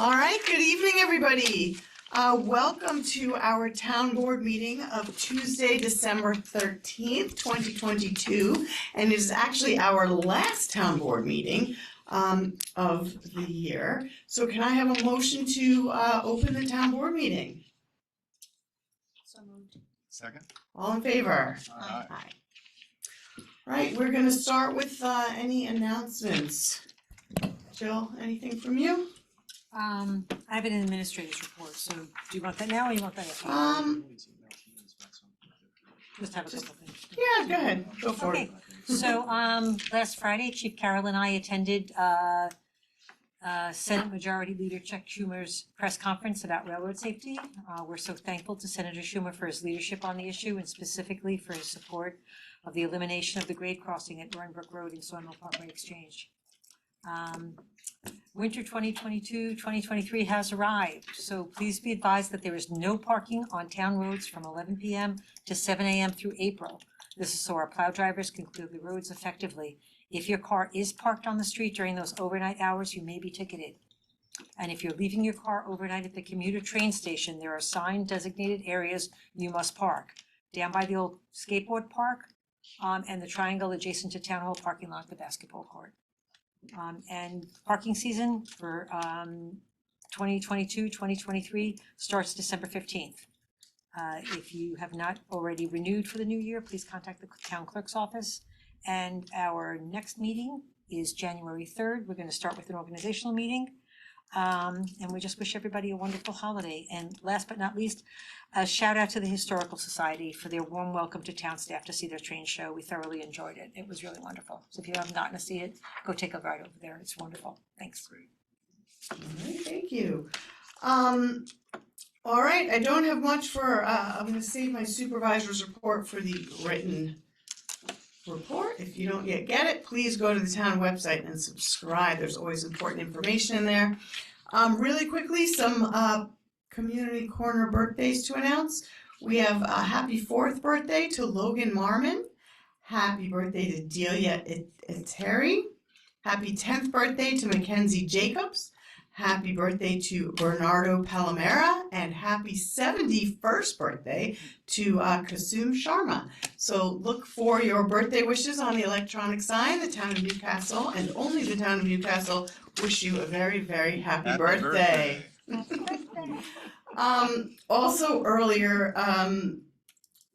All right, good evening, everybody. Welcome to our town board meeting of Tuesday, December 13th, 2022. And it is actually our last town board meeting of the year. So can I have a motion to open the town board meeting? So moved. Second? All in favor? Aye. Aye. Right, we're gonna start with any announcements. Jill, anything from you? I have an administrator's report, so do you want that now or you want that after? Just have a couple things. Yeah, go ahead, go for it. Okay, so last Friday, Chief Carroll and I attended Senate Majority Leader Chuck Schumer's press conference about railroad safety. We're so thankful to Senator Schumer for his leadership on the issue and specifically for his support of the elimination of the grade crossing at Roaringbrook Road and Sawmill Parkway Exchange. Winter 2022-2023 has arrived, so please be advised that there is no parking on town roads from 11 p.m. to 7 a.m. through April. This is so our plow drivers can clear the roads effectively. If your car is parked on the street during those overnight hours, you may be ticketed. And if you're leaving your car overnight at the commuter train station, there are assigned designated areas you must park. Down by the old skateboard park, and the triangle adjacent to Town Hall parking lot, the basketball court. And parking season for 2022-2023 starts December 15th. If you have not already renewed for the new year, please contact the town clerk's office. And our next meeting is January 3rd. We're going to start with an organizational meeting. And we just wish everybody a wonderful holiday. And last but not least, a shout out to the Historical Society for their warm welcome to town staff to see their train show. We thoroughly enjoyed it. It was really wonderful. So if you haven't gotten to see it, go take a ride over there. It's wonderful. Thanks. All right, thank you. All right, I don't have much for, I'm gonna save my supervisor's report for the written report. If you don't yet get it, please go to the town website and subscribe. There's always important information in there. Really quickly, some community corner birthdays to announce. We have a happy 4th birthday to Logan Marmon. Happy birthday to Delia Terry. Happy 10th birthday to Mackenzie Jacobs. Happy birthday to Bernardo Palomera, and happy 71st birthday to Kasum Sharma. So look for your birthday wishes on the electronic sign. The town of Newcastle, and only the town of Newcastle, wish you a very, very happy birthday. Also earlier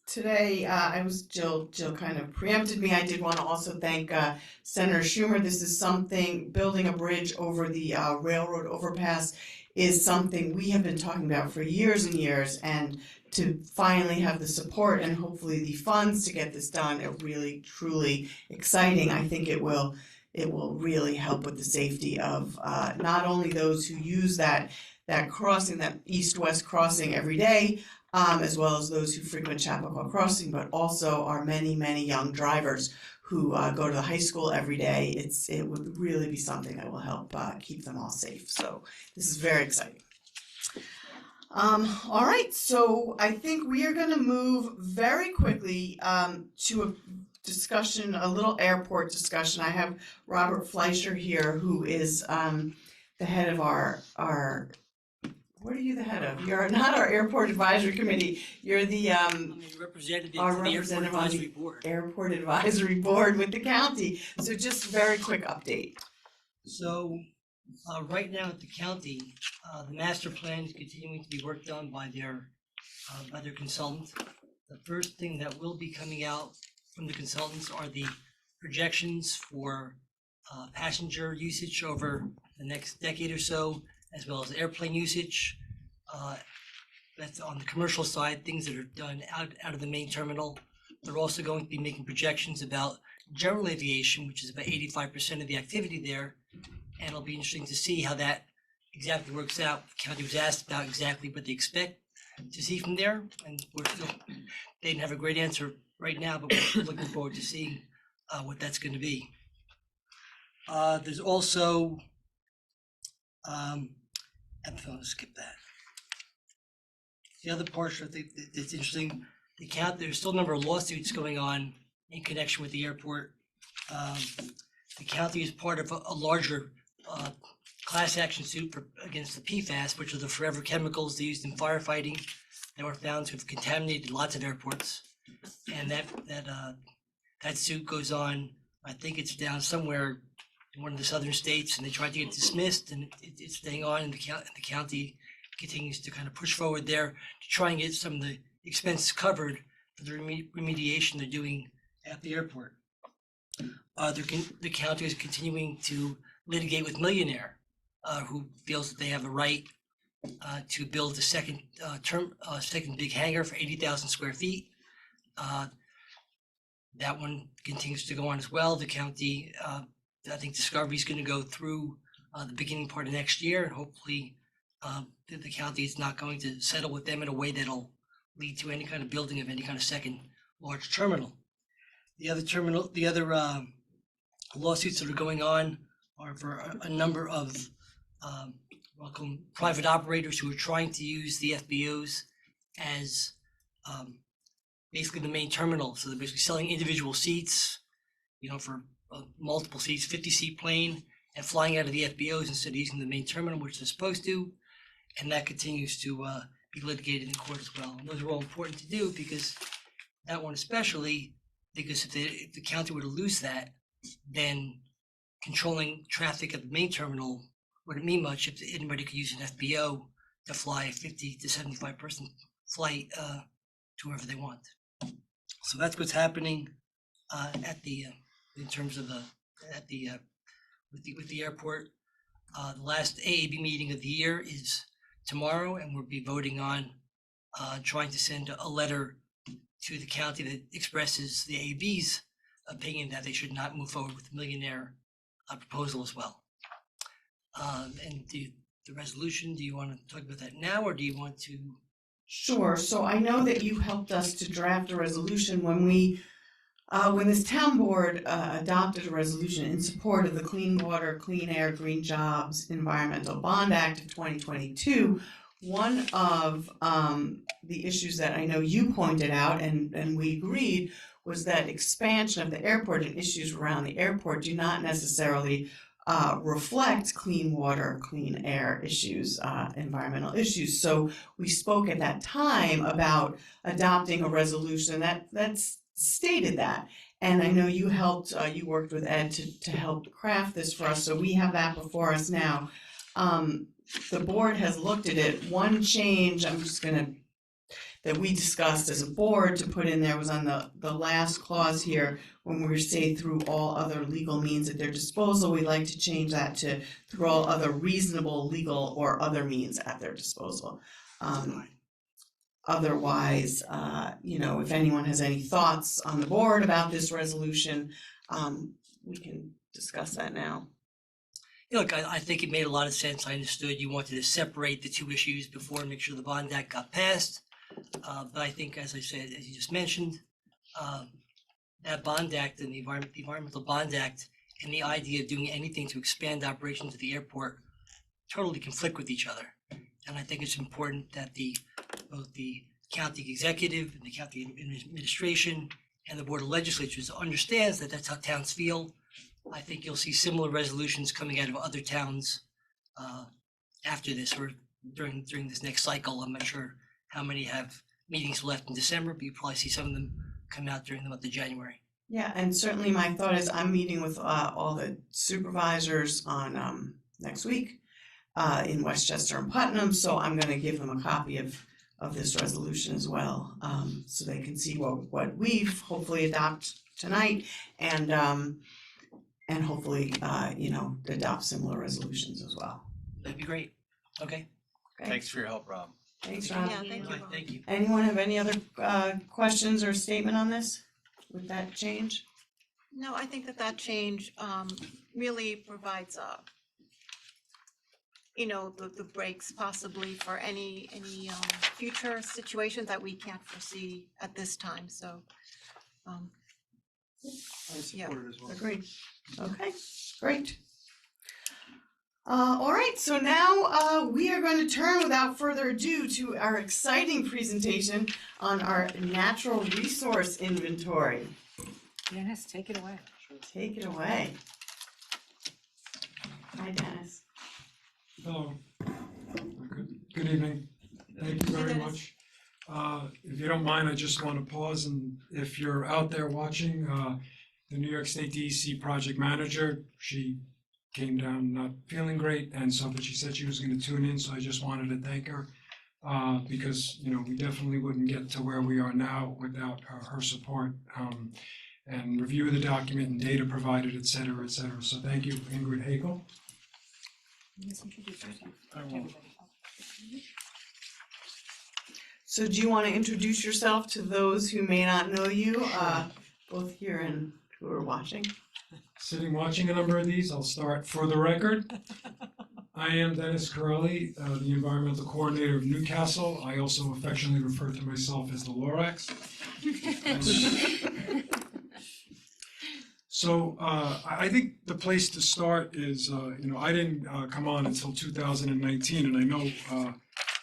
today, Jill kind of preempted me. I did want to also thank Senator Schumer. This is something, building a bridge over the railroad overpass is something we have been talking about for years and years, and to finally have the support and hopefully the funds to get this done, it really, truly exciting. I think it will really help with the safety of not only those who use that crossing, that east-west crossing every day, as well as those who frequent Chappaqua Crossing, but also our many, many young drivers who go to the high school every day. It would really be something that will help keep them all safe. So this is very exciting. All right, so I think we are going to move very quickly to a discussion, a little airport discussion. I have Robert Fleischer here, who is the head of our what are you the head of? You're not our airport advisory committee. You're the representative our to the representative airport on advisory board. Airport advisory board with the county. So just very quick update. So right now at the county, the master plan is continuing to be worked on by their consultant. The first thing that will be coming out from the consultants are the projections for passenger usage over the next decade or so, as well as airplane usage. That's on the commercial side, things that are done out of the main terminal. They're also going to be making projections about general aviation, which is about 85% of the activity there. And it'll be interesting to see how that exactly works out. The county was asked about exactly what they expect to see from there, and they didn't have a great answer right now, but we're looking forward to seeing what that's going to be. There's also I'm going to skip that. The other portion I think that's interesting, there's still a number of lawsuits going on in connection with the airport. The county is part of a larger class action suit against the PFAS, which are the forever chemicals they used in firefighting that were found to have contaminated lots of airports. And that suit goes on, I think it's down somewhere in one of the southern states, and they tried to get it dismissed, and it's staying on, and the county continues to kind of push forward there to try and get some of the expenses covered for the remediation they're doing at the airport. The county is continuing to litigate with Millionaire, who feels that they have a right to build a second big hangar for 80,000 square feet. That one continues to go on as well. The county, I think Discovery is going to go through the beginning part of next year, and hopefully the county is not going to settle with them in a way that'll lead to any kind of building of any kind of second large terminal. The other lawsuits that are going on are for a number of private operators who are trying to use the FBOs as basically the main terminal. So they're basically selling individual seats, for multiple seats, 50-seat plane, and flying out of the FBOs instead of using the main terminal, which they're supposed to. And that continues to be litigated in court as well. And those are all important to do because that one especially, because if the county were to lose that, then controlling traffic at the main terminal wouldn't mean much if anybody could use an FBO to fly a 50 to 75 person flight to wherever they want. So that's what's happening in terms of with the airport. The last AAB meeting of the year is tomorrow, and we'll be voting on trying to send a letter to the county that expresses the AAB's opinion that they should not move forward with the Millionaire proposal as well. And the resolution, do you want to talk about that now, or do you want to? Sure. So I know that you helped us to draft a resolution when this town board adopted a resolution in support of the Clean Water, Clean Air, Green Jobs Environmental Bond Act of 2022. One of the issues that I know you pointed out and we agreed was that expansion of the airport and issues around the airport do not necessarily reflect clean water, clean air issues, environmental issues. So we spoke at that time about adopting a resolution that stated that. And I know you you worked with Ed to help craft this for us. So we have that before us now. The board has looked at it. One change that we discussed as a board to put in there was on the last clause here, when we say through all other legal means at their disposal. We'd like to change that to through all other reasonable, legal, or other means at their disposal. Otherwise, if anyone has any thoughts on the board about this resolution, we can discuss that now. Look, I think it made a lot of sense. I understood you wanted to separate the two issues before and make sure the Bond Act got passed. But I think, as I said, as you just mentioned, that Bond Act and the Environmental Bond Act and the idea of doing anything to expand operations at the airport totally conflict with each other. And I think it's important that both the county executive and the county administration and the Board of Legislatures understands that that's how towns feel. I think you'll see similar resolutions coming out of other towns after this or during this next cycle. I'm not sure how many have meetings left in December, but you probably see some of them come out during the month of January. Yeah, and certainly my thought is I'm meeting with all the supervisors on next week in Westchester and Putnam, so I'm going to give them a copy of this resolution as well, so they can see what we've hopefully adopt tonight, and hopefully adopt similar resolutions as well. That'd be great. Okay. Thanks for your help, Rob. Thanks, Ron. Yeah, thank you. Thank you. Anyone have any other questions or statement on this with that change? No, I think that change really provides the breaks possibly for any future situations that we can't foresee at this time. So I support it as well. Agreed. Okay, great. All right, so now we are going to turn without further ado to our exciting presentation on our natural resource inventory. Dennis, take it away. Take it away. Hi, Dennis. Hello. Good evening. Thank you very much. If you don't mind, I just want to pause, and if you're out there watching, the New York State DEC project manager, she came down not feeling great, and so, but she said she was going to tune in, so I just wanted to thank her, because, you know, we definitely wouldn't get to where we are now without her support, and review of the document and data provided, et cetera, et cetera. So thank you, Ingrid Hagel. Introduce yourself I to will. everybody. So do you want to introduce yourself to those who may not know you, both here and who are watching? Sitting watching a number of these, I'll start for the record. I am Dennis Corelli, the Environmental Coordinator of Newcastle. I also affectionately refer to myself as the Lorax. So I think the place to start is, you know, I didn't come on until 2019, and I know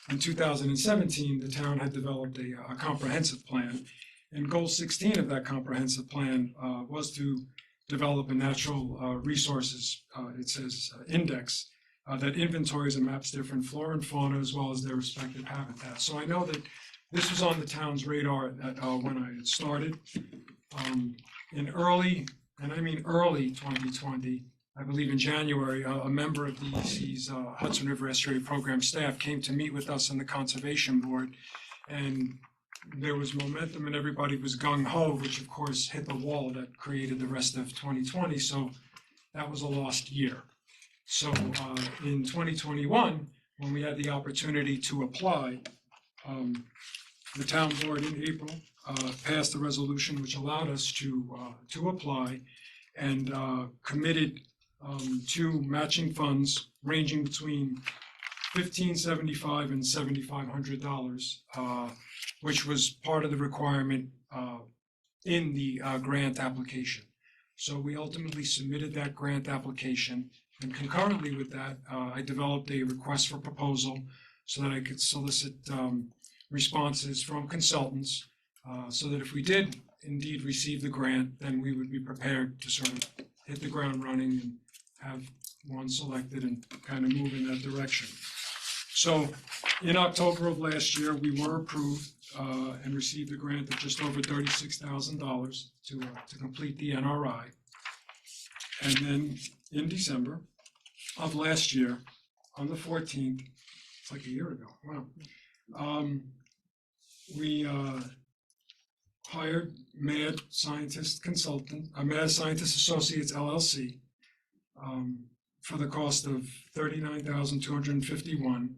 in 2017, the town had developed a comprehensive plan. And goal 16 of that comprehensive plan was to develop a natural resources, it says, index that inventories and maps different flora and fauna as well as their respective habitats. So I know that this was on the town's radar when I had started. In early 2020, I believe in January, a member of DEC's Hudson River Estuary Program staff came to meet with us on the Conservation Board, and there was momentum and everybody was gung-ho, which of course hit the wall that created the rest of 2020, so that was a lost year. So in 2021, when we had the opportunity to apply, the town board in April passed a resolution which allowed us to apply and committed to matching funds ranging between $1,575 and $7,500, which was part of the requirement in the grant application. So we ultimately submitted that grant application, and concurrently with that, I developed a request for proposal so that I could solicit responses from consultants, so that if we did indeed receive the grant, then we would be prepared to sort of hit the ground running and have one selected and kind of move in that direction. So in October of last year, we were approved and received a grant of just over $36,000 to complete the NRI. And then in December of last year, on the 14th, it's like a year ago, wow, we hired Mad Scientist Associates LLC for the cost of $39,251,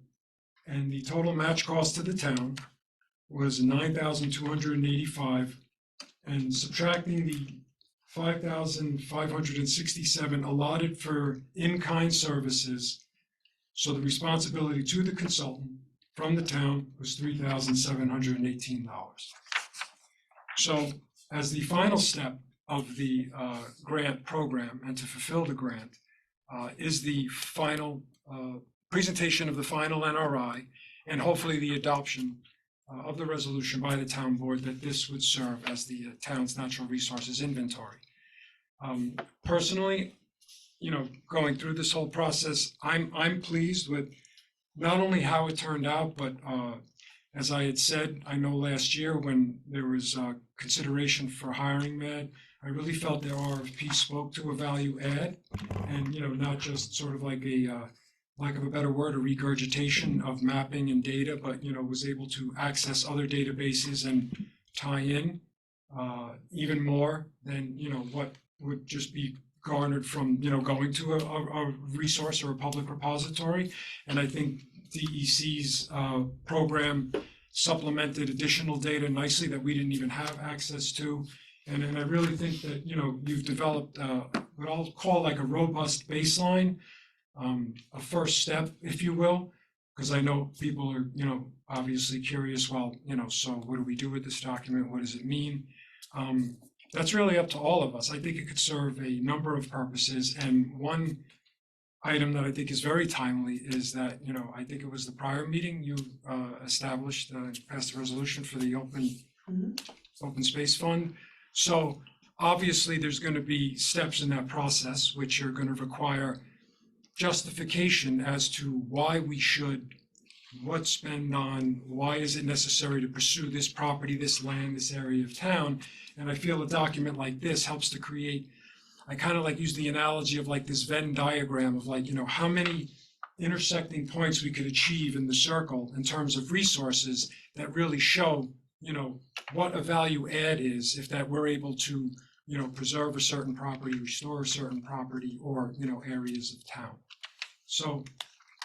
and the total match cost to the town was $9,285, and subtracting the $5,567 allotted for in-kind services, so the responsibility to the consultant from the town was $3,718. So as the final step of the grant program and to fulfill the grant is the final presentation of the final NRI and hopefully the adoption of the resolution by the town board that this would serve as the town's natural resources inventory. Personally, you know, going through this whole process, I'm pleased with not only how it turned out, but as I had said, I know last year when there was consideration for hiring Mad, I really felt their RFP spoke to a value add, and, you know, not just sort of like a lack of a better word, a regurgitation of mapping and data, but, you know, was able to access other databases and tie in even more than, you know, what would just be garnered from, you know, going to a resource or a public repository. And I think DEC's program supplemented additional data nicely that we didn't even have access to. And I really think that, you know, you've developed what I'll call like a robust baseline, a first step, if you will, because I know people are, you know, obviously curious, well, you know, so what do we do with this document? What does it mean? That's really up to all of us. I think it could serve a number of purposes. And one item that I think is very timely is that, you know, I think it was the prior meeting you established, passed a resolution for the open space fund. So obviously there's going to be steps in that process which are going to require justification as to why we should, what spend on, why is it necessary to pursue this property, this land, this area of town. And I feel a document like this helps to create, I kind of like use the analogy of like this Venn diagram of like, how many intersecting points we could achieve in the circle in terms of resources that really show, what a value add is if that we're able to, preserve a certain property, restore a certain property, or, areas of town. So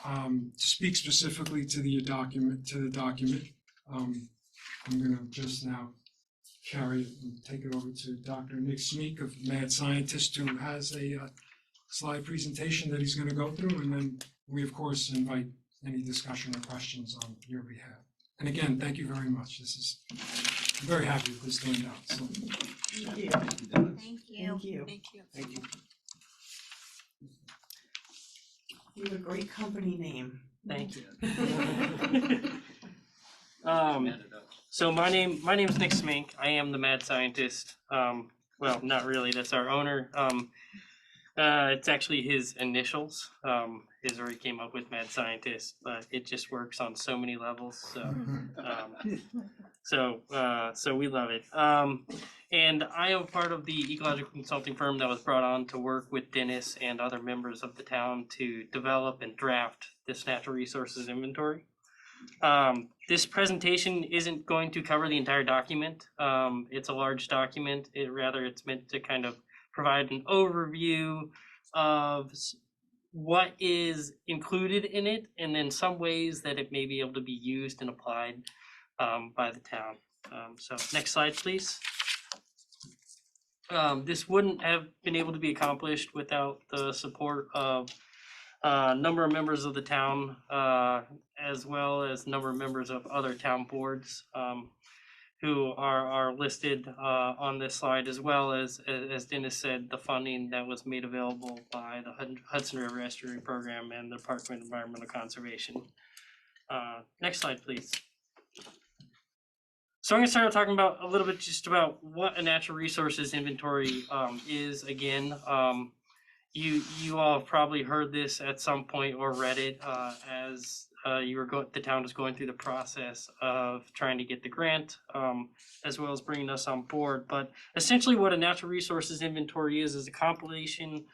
to speak specifically to the document, I'm gonna just now carry it and take it over to Dr. Nick Smeek of Mad Scientist, who has a slide presentation that he's gonna go through, and then we, of course, invite any discussion or questions on your behalf. And again, thank you very much. I'm very happy with this turned out. So. Thank you. Thank you. Thank you. Thank you. Thank you. You have a great company name. Thank you. So my name's Nick Smink. I am the Mad Scientist. Well, not really. That's our owner. It's actually his initials. His already came up with Mad Scientist, but it just works on so many levels. So, so we love it. And I am part of the ecological consulting firm that was brought on to work with Dennis and other members of the town to develop and draft this natural resources inventory. This presentation isn't going to cover the entire document. It's a large document. It's meant to kind of provide an overview of what is included in it, and then some ways that it may be able to be used and applied by the town. So next slide, please. This wouldn't have been able to be accomplished without the support of a number of members of the town, as well as a number of members of other town boards who are listed on this slide, as well as Dennis said, the funding that was made available by the Hudson River Estuary Program and the Department of Environmental Conservation. Next slide, please. So I'm going to start talking about a little bit just about what a natural resources inventory is. Again, you all have probably heard this at some point or read it as the town was going through the process of trying to get the grant, as well as bringing us on board. But essentially, what a natural resources inventory is a compilation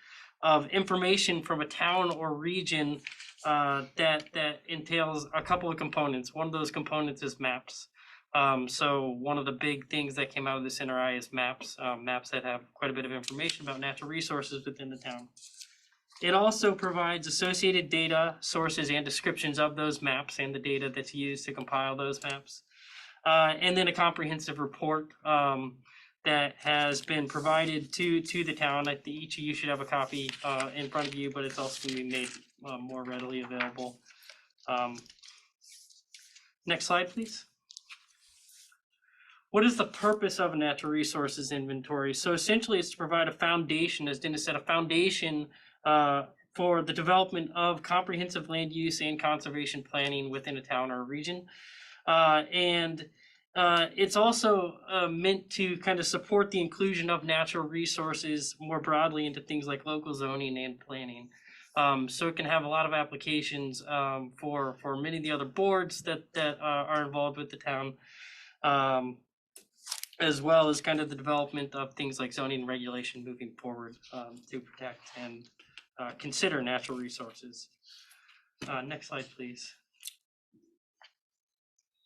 of information from a town or region that entails a couple of components. One of those components is maps. So one of the big things that came out of this NRI is maps, maps that have quite a bit of information about natural resources within the town. It also provides associated data, sources, and descriptions of those maps and the data that's used to compile those maps. And then a comprehensive report that has been provided to the town. Each of you should have a copy in front of you, but it's also going to be made more readily available. Next slide, please. What is the purpose of a natural resources inventory? So essentially it's to provide a foundation, as Dennis said, a foundation for the development of comprehensive land use and conservation planning within a town or a region. It's also meant to kind of support the inclusion of natural resources more broadly into things like local zoning and planning. So it can have a lot of applications for many of the other boards that are involved with the town, as well as kind of the development of things like zoning and regulation moving forward to protect and consider natural resources. Next slide, please.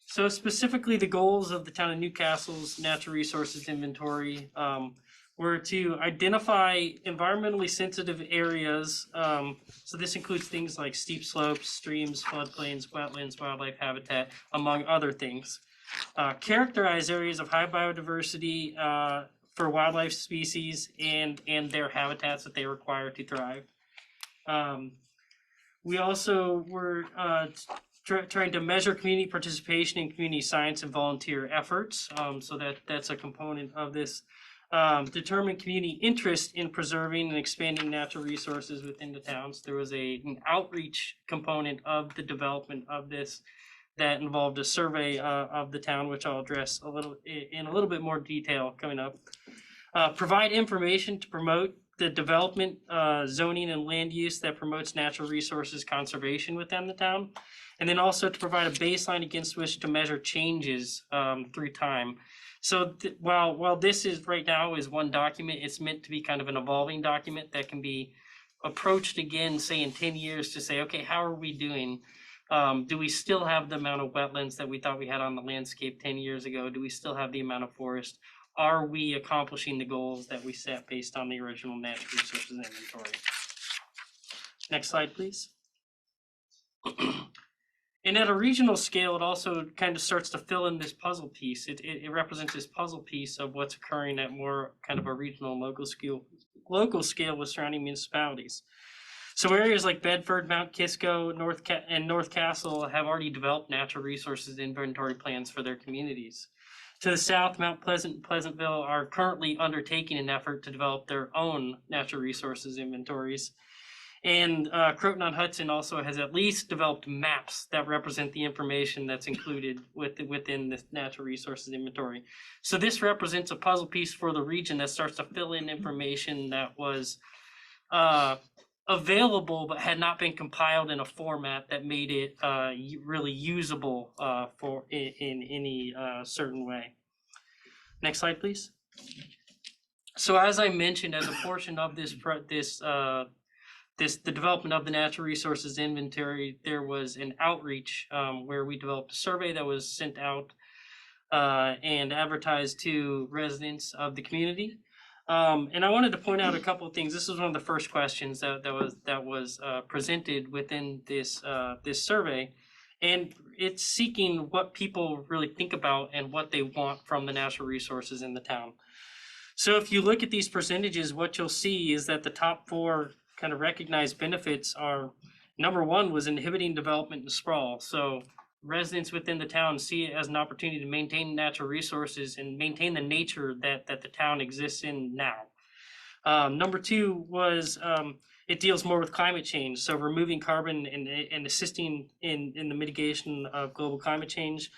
So specifically, the goals of the town of Newcastle's natural resources inventory were to identify environmentally sensitive areas. So this includes things like steep slopes, streams, floodplains, wetlands, wildlife habitat, among other things. Characterize areas of high biodiversity for wildlife species and their habitats that they require to thrive. We also were trying to measure community participation in community science and volunteer efforts. So that's a component of this. Determine community interest in preserving and expanding natural resources within the towns. There was an outreach component of the development of this that involved a survey of the town, which I'll address in a little bit more detail coming up. Provide information to promote the development, zoning and land use that promotes natural resources conservation within the town. And then also to provide a baseline against which to measure changes through time. So while this is right now is one document, it's meant to be kind of an evolving document that can be approached again, say in 10 years to say, okay, how are we doing? Do we still have the amount of wetlands that we thought we had on the landscape 10 years ago? Do we still have the amount of forest? Are we accomplishing the goals that we set based on the original natural resources inventory? Next slide, please. And at a regional scale, it also kind of starts to fill in this puzzle piece. It represents this puzzle piece of what's occurring at more kind of a regional and local scale with surrounding municipalities. So areas like Bedford, Mount Kisco, North Castle have already developed natural resources inventory plans for their communities. To the south, Mount Pleasant and Pleasantville are currently undertaking an effort to develop their own natural resources inventories. And Croton-on-Hudson also has at least developed maps that represent the information that's included within the natural resources inventory. So this represents a puzzle piece for the region that starts to fill in information that was available but had not been compiled in a format that made it really usable in any certain way. Next slide, please. So as I mentioned, as a portion of the development of the natural resources inventory, there was an outreach where we developed a survey that was sent out and advertised to residents of the community. And I wanted to point out a couple of things. This was one of the first questions that was presented within this survey, and it's seeking what people really think about and what they want from the natural resources in the town. So if you look at these percentages, what you'll see is that the top four kind of recognized benefits are, number one was inhibiting development and sprawl. So residents within the town see it as an opportunity to maintain natural resources and maintain the nature that the town exists in now. Number two was it deals more with climate change. So removing carbon and assisting in the mitigation of global climate change.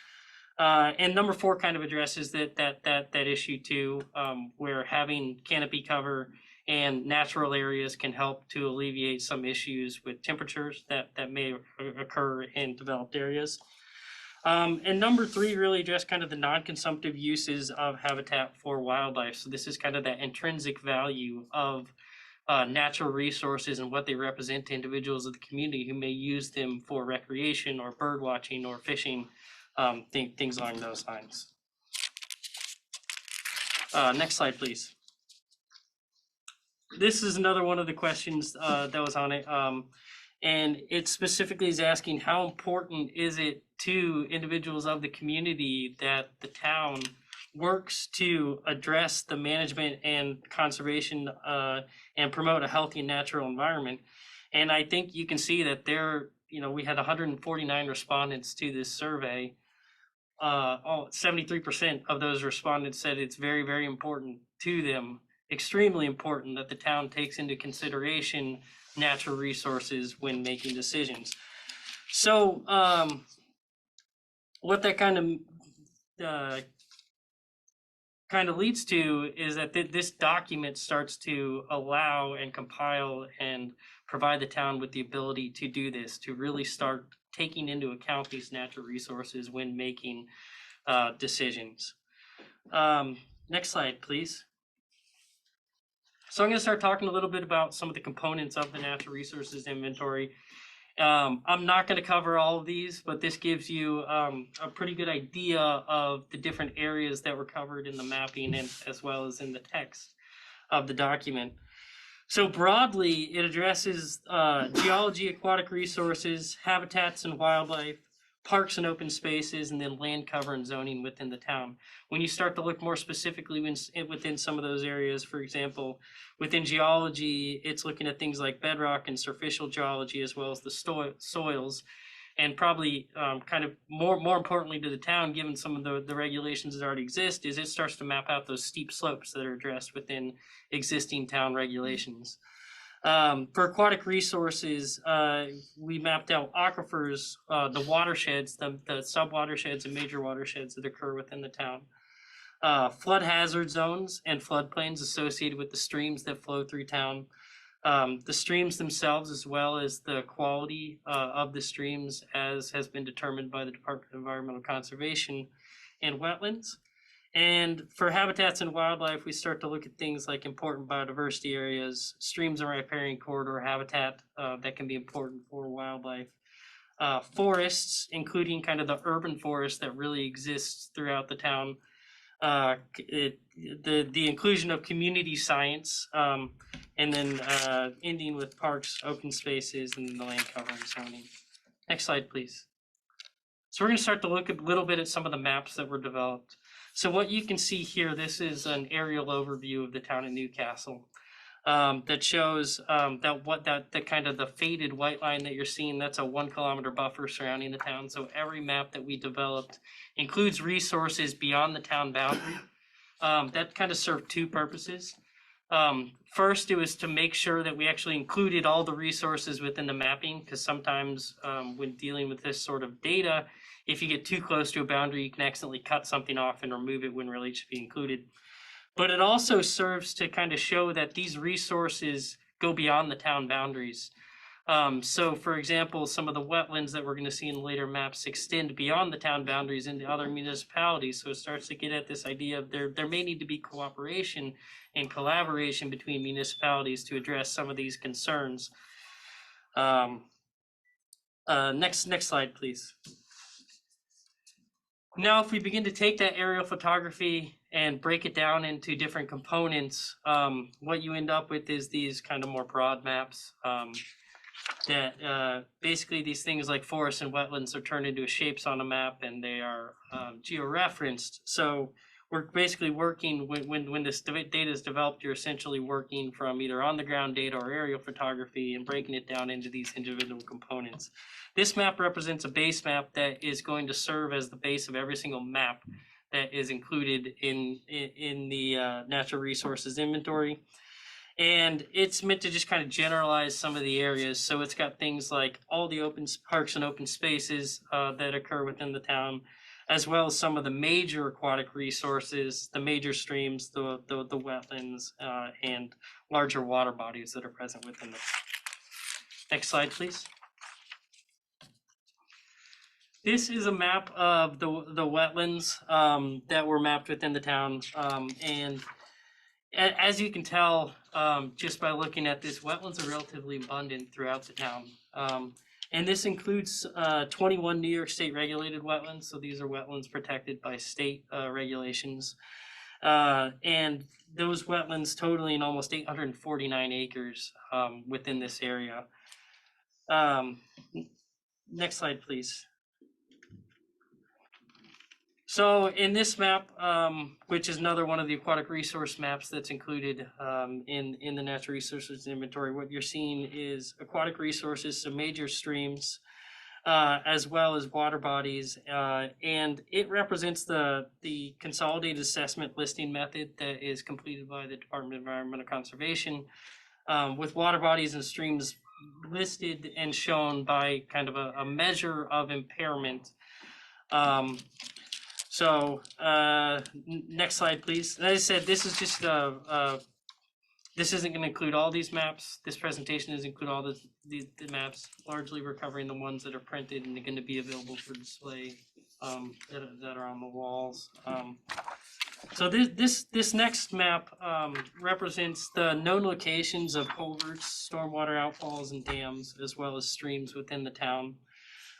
And number four kind of addresses that issue too, where having canopy cover and natural areas can help to alleviate some issues with temperatures that may occur in developed areas. And number three really address kind of the non-consumptive uses of habitat for wildlife. So this is kind of that intrinsic value of natural resources and what they represent to individuals of the community who may use them for recreation or bird watching or fishing, things along those lines. Next slide, please. This is another one of the questions that was on it. And it specifically is asking how important is it to individuals of the community that the town works to address the management and conservation and promote a healthy and natural environment. And I think you can see that we had 149 respondents to this survey. 73% of those respondents said it's very, very important to them, extremely important that the town takes into consideration natural resources when making decisions. So what that kind of leads to is that this document starts to allow and compile and provide the town with the ability to do this, to really start taking into account these natural resources when making decisions. Next slide, please. So I'm going to start talking a little bit about some of the components of the natural resources inventory. I'm not going to cover all of these, but this gives you a pretty good idea of the different areas that were covered in the mapping and as well as in the text of the document. So broadly, it addresses geology, aquatic resources, habitats and wildlife, parks and open spaces, and then land cover and zoning within the town. When you start to look more specifically within some of those areas, for example, within geology, it's looking at things like bedrock and surficial geology, as well as the soils. And probably kind of more importantly to the town, given some of the regulations that already exist, is it starts to map out those steep slopes that are addressed within existing town regulations. For aquatic resources, we mapped out aquifers, the watersheds, the sub-watersheds and major watersheds that occur within the town. flood hazard zones and floodplains associated with the streams that flow through town. The streams themselves, as well as the quality of the streams as has been determined by the Department of Environmental Conservation and Wetlands. And for habitats and wildlife, we start to look at things like important biodiversity areas, streams and riparian corridor habitat that can be important for wildlife. Forests, including kind of the urban forest that really exists throughout the town. The inclusion of community science, and then ending with parks, open spaces, and the land cover and zoning. Next slide, please. So we're going to start to look a little bit at some of the maps that were developed. So what you can see here, this is an aerial overview of the town of Newcastle. That shows that kind of the faded white line that you're seeing, that's a 1 kilometer buffer surrounding the town. So every map that we developed includes resources beyond the town boundary. That kind of served two purposes. First, it was to make sure that we actually included all the resources within the mapping, because sometimes when dealing with this sort of data, if you get too close to a boundary, you can accidentally cut something off and remove it when really it should be included. But it also serves to kind of show that these resources go beyond the town boundaries. So for example, some of the wetlands that we're going to see in later maps extend beyond the town boundaries into other municipalities. So it starts to get at this idea of there may need to be cooperation and collaboration between municipalities to address some of these concerns. Next slide, please. Now, if we begin to take that aerial photography and break it down into different components, what you end up with is these kind of more broad maps that basically these things like forests and wetlands are turned into shapes on a map, and they are georeferenced. So we're basically working, when this data is developed, you're essentially working from either on the ground data or aerial photography and breaking it down into these individual components. This map represents a base map that is going to serve as the base of every single map that is included in the natural resources inventory. And it's meant to just kind of generalize some of the areas. So it's got things like all the open parks and open spaces that occur within the town, as well as some of the major aquatic resources, the major streams, the wetlands, and larger water bodies that are present within them. Next slide, please. This is a map of the wetlands that were mapped within the town, and as you can tell, just by looking at this, wetlands are relatively abundant throughout the town. And this includes 21 New York State regulated wetlands, so these are wetlands protected by state regulations. And those wetlands totaling almost 849 acres within this area. Next slide, please. So in this map, which is another one of the aquatic resource maps that's included in the natural resources inventory, what you're seeing is aquatic resources, some major streams, as well as water bodies, and it represents the consolidated assessment listing method that is completed by the Department of Environmental Conservation, with water bodies and streams listed and shown by kind of a measure of impairment. So next slide, please. As I said, this is just this isn't going to include all these maps. This presentation doesn't include all the maps. Largely, we're covering the ones that are printed and are going to be available for display that are on the walls. So this next map represents the known locations of culverts, stormwater outfalls, and dams, as well as streams within the town.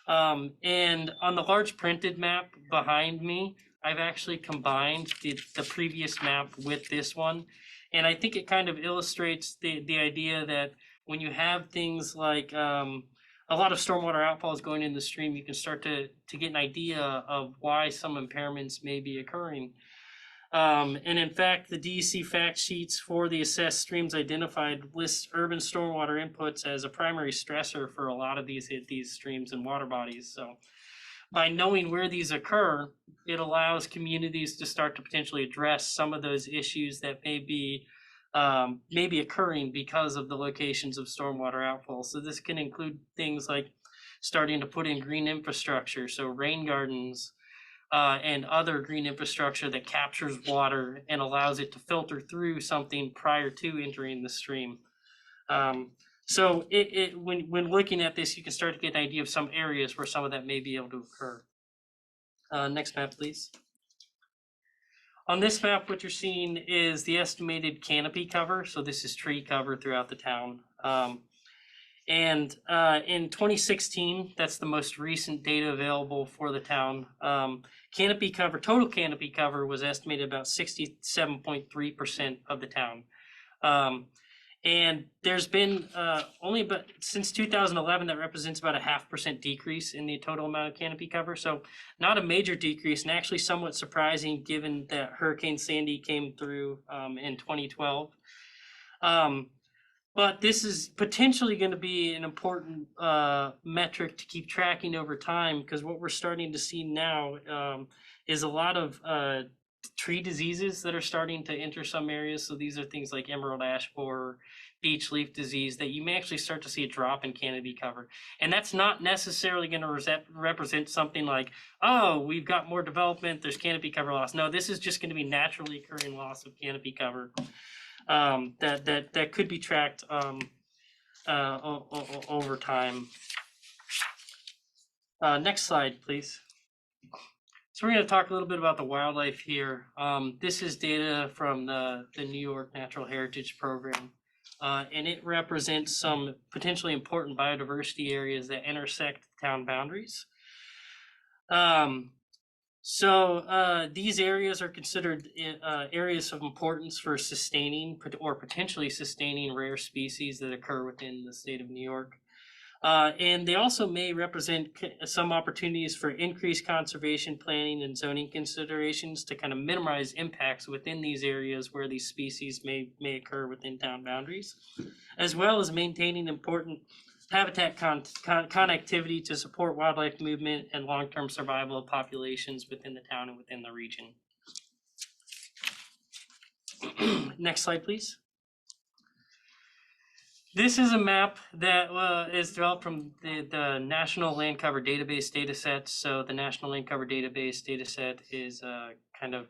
And on the large printed map behind me, I've actually combined the previous map with this one. And I think it kind of illustrates the idea that when you have things like a lot of stormwater outfalls going in the stream, you can start to get an idea of why some impairments may be occurring. And in fact, the DEC fact sheets for the assessed streams identified list urban stormwater inputs as a primary stressor for a lot of these streams and water bodies. So by knowing where these occur, it allows communities to start to potentially address some of those issues that may be occurring because of the locations of stormwater outfall. So this can include things like starting to put in green infrastructure, so rain gardens, and other green infrastructure that captures water and allows it to filter through something prior to entering the stream. So when looking at this, you can start to get an idea of some areas where some of that may be able to occur. Next map, please. On this map, what you're seeing is the estimated canopy cover. So this is tree cover throughout the town. In 2016, that's the most recent data available for the town. Canopy cover, total canopy cover was estimated about 67.3% of the town. And there's been only but since 2011 that represents about a 0.5% decrease in the total amount of canopy cover. So not a major decrease, and actually somewhat surprising given that Hurricane Sandy came through in 2012. But this is potentially going to be an important metric to keep tracking over time, because what we're starting to see now is a lot of tree diseases that are starting to enter some areas. So these are things like emerald ash borer, beech leaf disease, that you may actually start to see a drop in canopy cover. And that's not necessarily going to represent something like, oh, we've got more development, there's canopy cover loss. No, this is just going to be naturally occurring loss of canopy cover that could be tracked over time. Next slide, please. So we're going to talk a little bit about the wildlife here. This is data from the New York Natural Heritage Program, and it represents some potentially important biodiversity areas that intersect town boundaries. These areas are considered areas of importance for sustaining or potentially sustaining rare species that occur within the state of New York. And they also may represent some opportunities for increased conservation planning and zoning considerations to kind of minimize impacts within these areas where these species may occur within town boundaries, as well as maintaining important habitat connectivity to support wildlife movement and long-term survival of populations within the town and within the region. Next slide, please. This is a map that is developed from the National Land Cover Database dataset. So the National Land Cover Database dataset is a kind of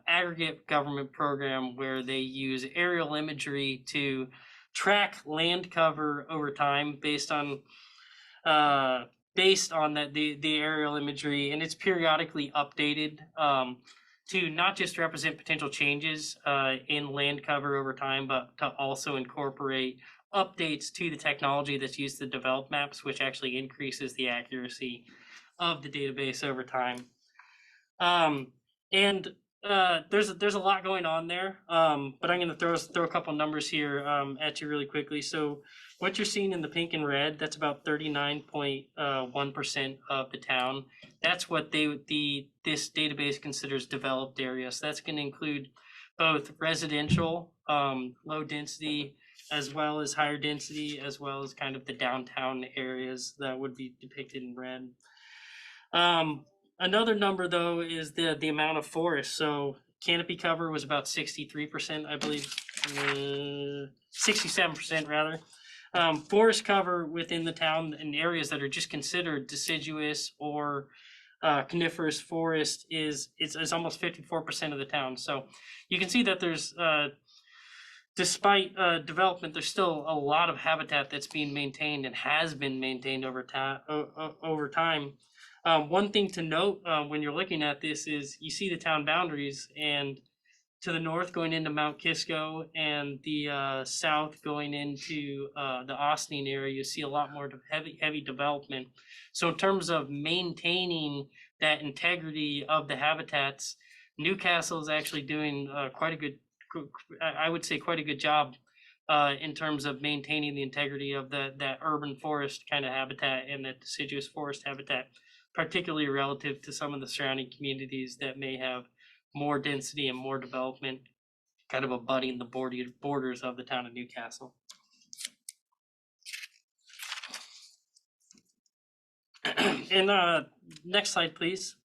aggregate government program where they use aerial imagery to track land cover over time based on the aerial imagery, and it's periodically updated to not just represent potential changes in land cover over time, but to also incorporate updates to the technology that's used to develop maps, which actually increases the accuracy of the database over time. There's a lot going on there, but I'm going to throw a couple numbers here at you really quickly. So what you're seeing in the pink and red, that's about 39.1% of the town. That's what this database considers developed areas. So that's going to include both residential, low density, as well as higher density, as well as kind of the downtown areas that would be depicted in red. Another number, though, is the amount of forest. So canopy cover was about 63%, I believe, 67% rather. Forest cover within the town in areas that are just considered deciduous or coniferous forest is almost 54% of the town. So you can see that there's, despite development, there's still a lot of habitat that's being maintained and has been maintained over time. One thing to note when you're looking at this is you see the town boundaries, and to the north going into Mount Kisco and the south going into the Austin area, you see a lot more heavy development. So in terms of maintaining that integrity of the habitats, Newcastle is actually doing quite a good job in terms of maintaining the integrity of that urban forest kind of habitat and that deciduous forest habitat, particularly relative to some of the surrounding communities that may have more density and more development kind of abutting the borders of the town of Newcastle. And next slide, please.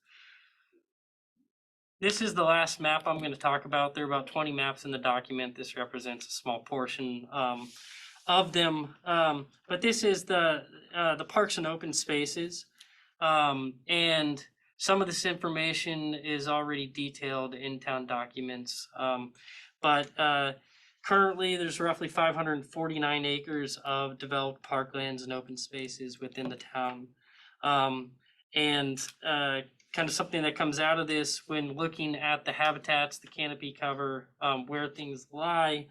This is the last map I'm going to talk about. There are about 20 maps in the document. This represents a small portion of them. But this is the parks and open spaces. And some of this information is already detailed in town documents, but currently there's roughly 549 acres of developed parklands and open spaces within the town. And kind of something that comes out of this when looking at the habitats, the canopy cover, where things lie,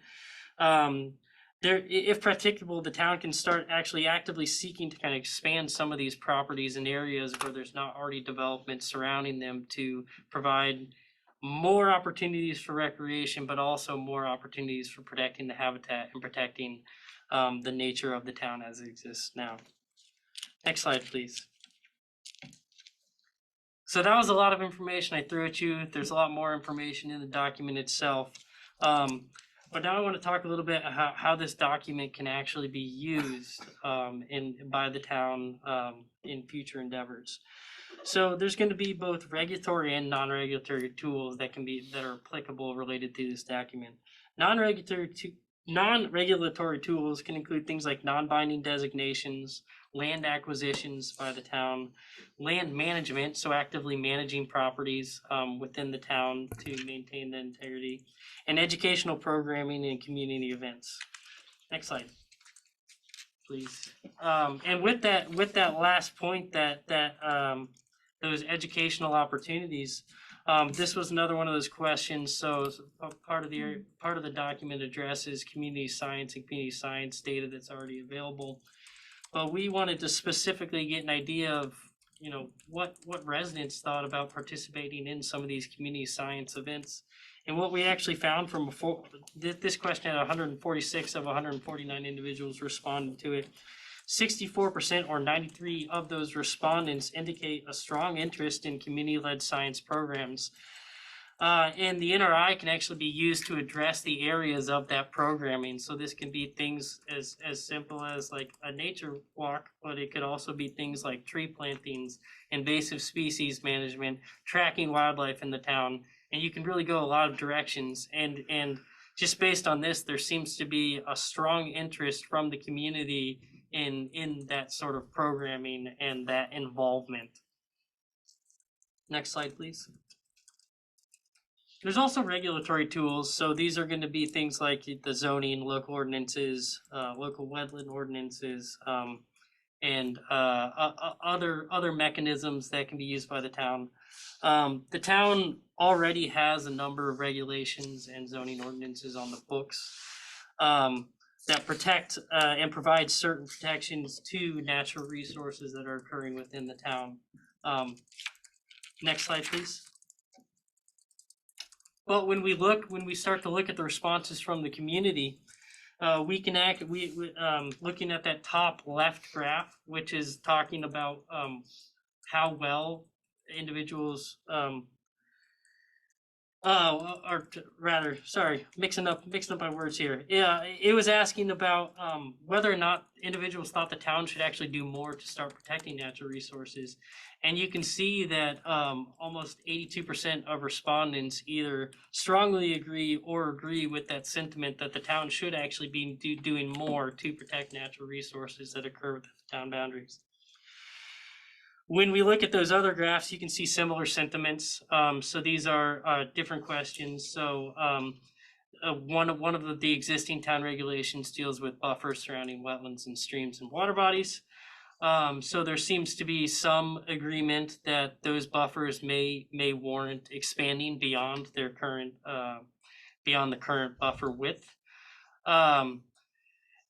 there, if practicable, the town can start actually actively seeking to kind of expand some of these properties in areas where there's not already development surrounding them to provide more opportunities for recreation, but also more opportunities for protecting the habitat and protecting the nature of the town as it exists now. Next slide, please. So that was a lot of information I threw at you. There's a lot more information in the document itself. But now I want to talk a little bit about how this document can actually be used by the town in future endeavors. So there's going to be both regulatory and non-regulatory tools that are applicable related to this document. Non-regulatory tools can include things like non-binding designations, land acquisitions by the town, land management, so actively managing properties within the town to maintain the integrity, and educational programming and community events. Next slide, please. And with that last point, those educational opportunities, this was another one of those questions. So part of the document addresses community science and community science data that's already available. But we wanted to specifically get an idea of, what residents thought about participating in some of these community science events. And what we actually found from before, this question had 146 of 149 individuals responded to it. 64% or 93 of those respondents indicate a strong interest in community-led science programs. And the NRI can actually be used to address the areas of that programming. So this can be things as simple as like a nature walk, but it could also be things like tree plantings, invasive species management, tracking wildlife in the town. And you can really go a lot of directions. And just based on this, there seems to be a strong interest from the community in that sort of programming and that involvement. Next slide, please. There's also regulatory tools. So these are going to be things like the zoning, local ordinances, local wetland ordinances, and other mechanisms that can be used by the town. The town already has a number of regulations and zoning ordinances on the books that protect and provide certain protections to natural resources that are occurring within the town. Next slide, please. Well, when we start to look at the responses from the community, we can looking at that top left graph, which is talking about how well individuals mixing up my words here. Yeah, it was asking about whether or not individuals thought the town should actually do more to start protecting natural resources. And you can see that almost 82% of respondents either strongly agree or agree with that sentiment that the town should actually be doing more to protect natural resources that occur within the town boundaries. When we look at those other graphs, you can see similar sentiments. So these are different questions. So one of the existing town regulations deals with buffers surrounding wetlands and streams and water bodies. So there seems to be some agreement that those buffers may warrant expanding beyond their current beyond the current buffer width.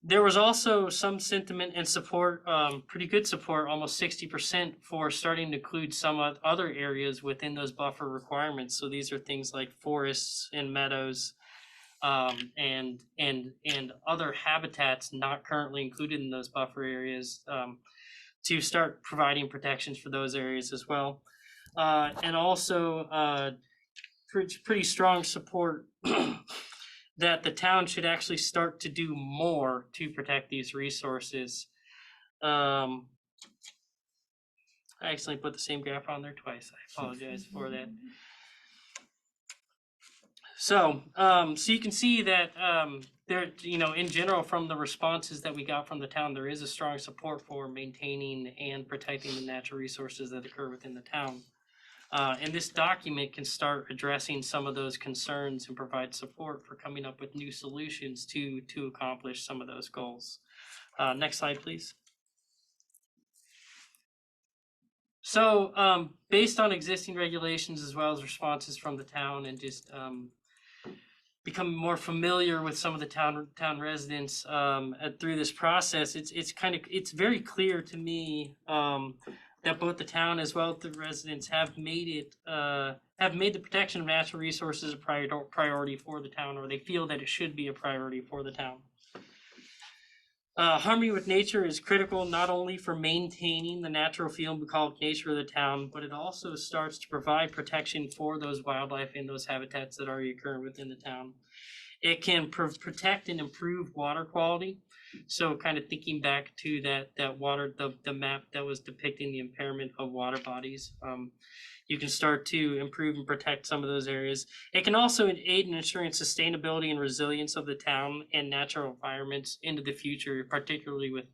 There was also some sentiment and support, pretty good support, almost 60%, for starting to include some other areas within those buffer requirements. So these are things like forests and meadows, and other habitats not currently included in those buffer areas, to start providing protections for those areas as well. And also pretty strong support that the town should actually start to do more to protect these resources. I accidentally put the same graph on there twice. I apologize for that. So you can see that there, in general, from the responses that we got from the town, there is a strong support for maintaining and protecting the natural resources that occur within the town. And this document can start addressing some of those concerns and provide support for coming up with new solutions to accomplish some of those goals. Next slide, please. So based on existing regulations as well as responses from the town and just becoming more familiar with some of the town residents through this process, it's very clear to me that both the town as well as the residents have made the protection of natural resources a priority for the town, or they feel that it should be a priority for the town. Harmony with nature is critical not only for maintaining the natural feel and bucolic nature of the town, but it also starts to provide protection for those wildlife and those habitats that already occur within the town. It can protect and improve water quality. So kind of thinking back to that water, the map that was depicting the impairment of water bodies. You can start to improve and protect some of those areas. It can also aid in ensuring sustainability and resilience of the town and natural environments into the future, particularly with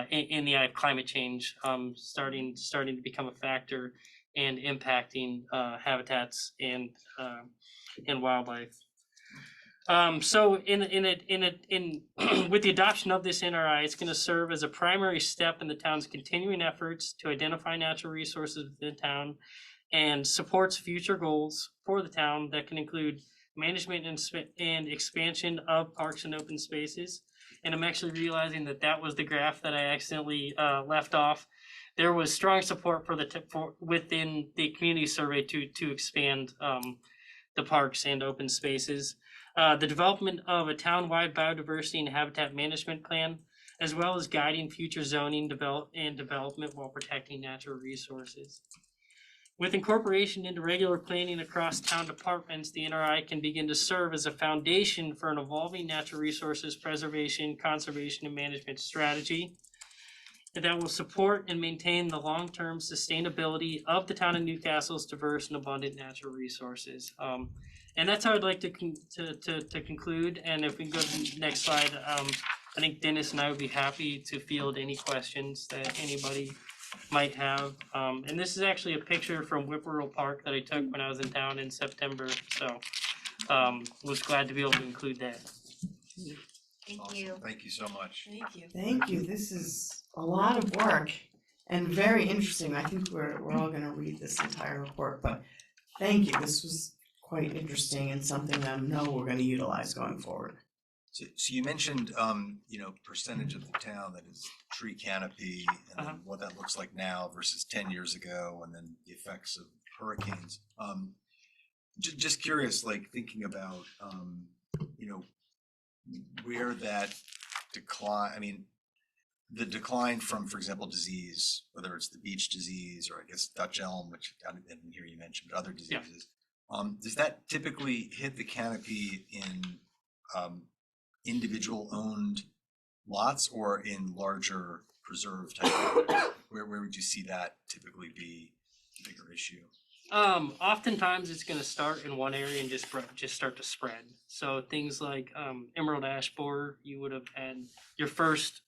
in the eye of climate change starting to become a factor and impacting habitats and wildlife. So with the adoption of this NRI, it's going to serve as a primary step in the town's continuing efforts to identify natural resources within the town, and supports future goals for the town that can include management and expansion of parks and open spaces. And I'm actually realizing that was the graph that I accidentally left off. There was strong support within the community survey to expand the parks and open spaces. The development of a town-wide biodiversity and habitat management plan, as well as guiding future zoning development while protecting natural resources. With incorporation into regular planning across town departments, the NRI can begin to serve as a foundation for an evolving natural resources preservation, conservation, and management strategy that will support and maintain the long-term sustainability of the town of Newcastle's diverse and abundant natural resources. And that's how I'd like to conclude. And if we go to the next slide, I think Dennis and I would be happy to field any questions that anybody might have. And this is actually a picture from Whippoorwill Park that I took when I was in town in September. So was glad to be able to include that. Thank you. Thank you so much. Thank you. Thank you. This is a lot of work and very interesting. I think we're all going to read this entire report, but thank you. This was quite interesting and something that I know we're going to utilize going forward. So you mentioned, percentage of the town that is tree canopy, and then what that looks like now versus 10 years ago, and then the effects of hurricanes. Just curious, like thinking about, where that decline, the decline from, for example, disease, whether it's the beech disease or I guess Dutch elm, which I didn't hear you mention, but other diseases. Yeah. Does that typically hit the canopy in individual owned lots or in larger preserve type areas? Where would you see that typically be a bigger issue? Oftentimes it's going to start in one area and just start to spread. So things like emerald ash borer, you would have had your first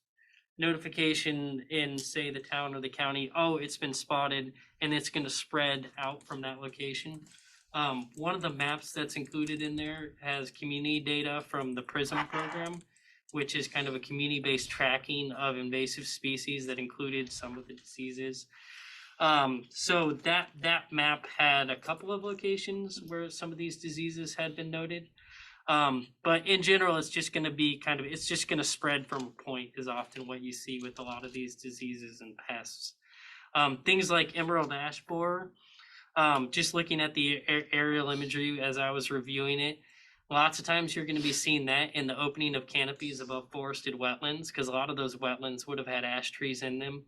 notification in, say, the town or the county, oh, it's been spotted, and it's going to spread out from that location. One of the maps that's included in there has community data from the PRISM program, which is kind of a community-based tracking of invasive species that included some of the diseases. So that map had a couple of locations where some of these diseases had been noted. But in general, it's just going to be it's just going to spread from a point is often what you see with a lot of these diseases and pests. Things like emerald ash borer, just looking at the aerial imagery as I was reviewing it, lots of times you're going to be seeing that in the opening of canopies above forested wetlands, because a lot of those wetlands would have had ash trees in them.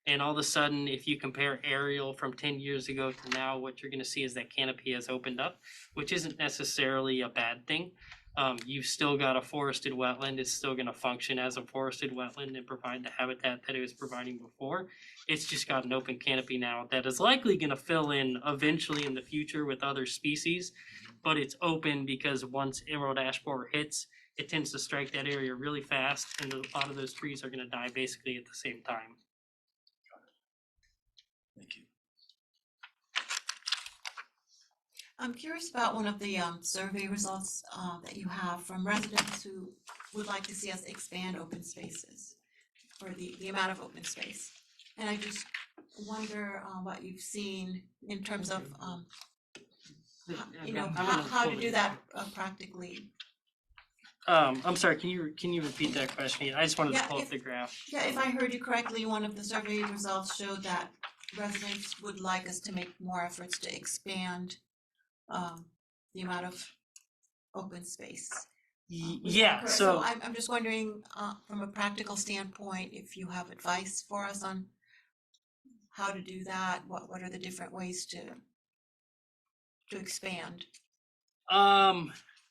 And all of a sudden, if you compare aerial from 10 years ago to now, what you're going to see is that canopy has opened up, which isn't necessarily a bad thing. You've still got a forested wetland. It's still going to function as a forested wetland and provide the habitat that it was providing before. It's just got an open canopy now that is likely going to fill in eventually in the future with other species, but it's open because once emerald ash borer hits, it tends to strike that area really fast, and a lot of those trees are going to die basically at the same time. Thank you. I'm curious about one of the survey results that you have from residents who would like to see us expand open spaces, or the amount of open space. And I just wonder what you've seen in terms of you know, how to do that practically. I'm sorry, can you repeat that question? I just wanted to Yeah, pull up if- the graph. Yeah, if I heard you correctly, one of the survey results showed that residents would like us to make more efforts to expand the amount of open space. Was that Yeah, correct? so I'm just wondering, from a practical standpoint, if you have advice for us on how to do that, what are the different ways to expand?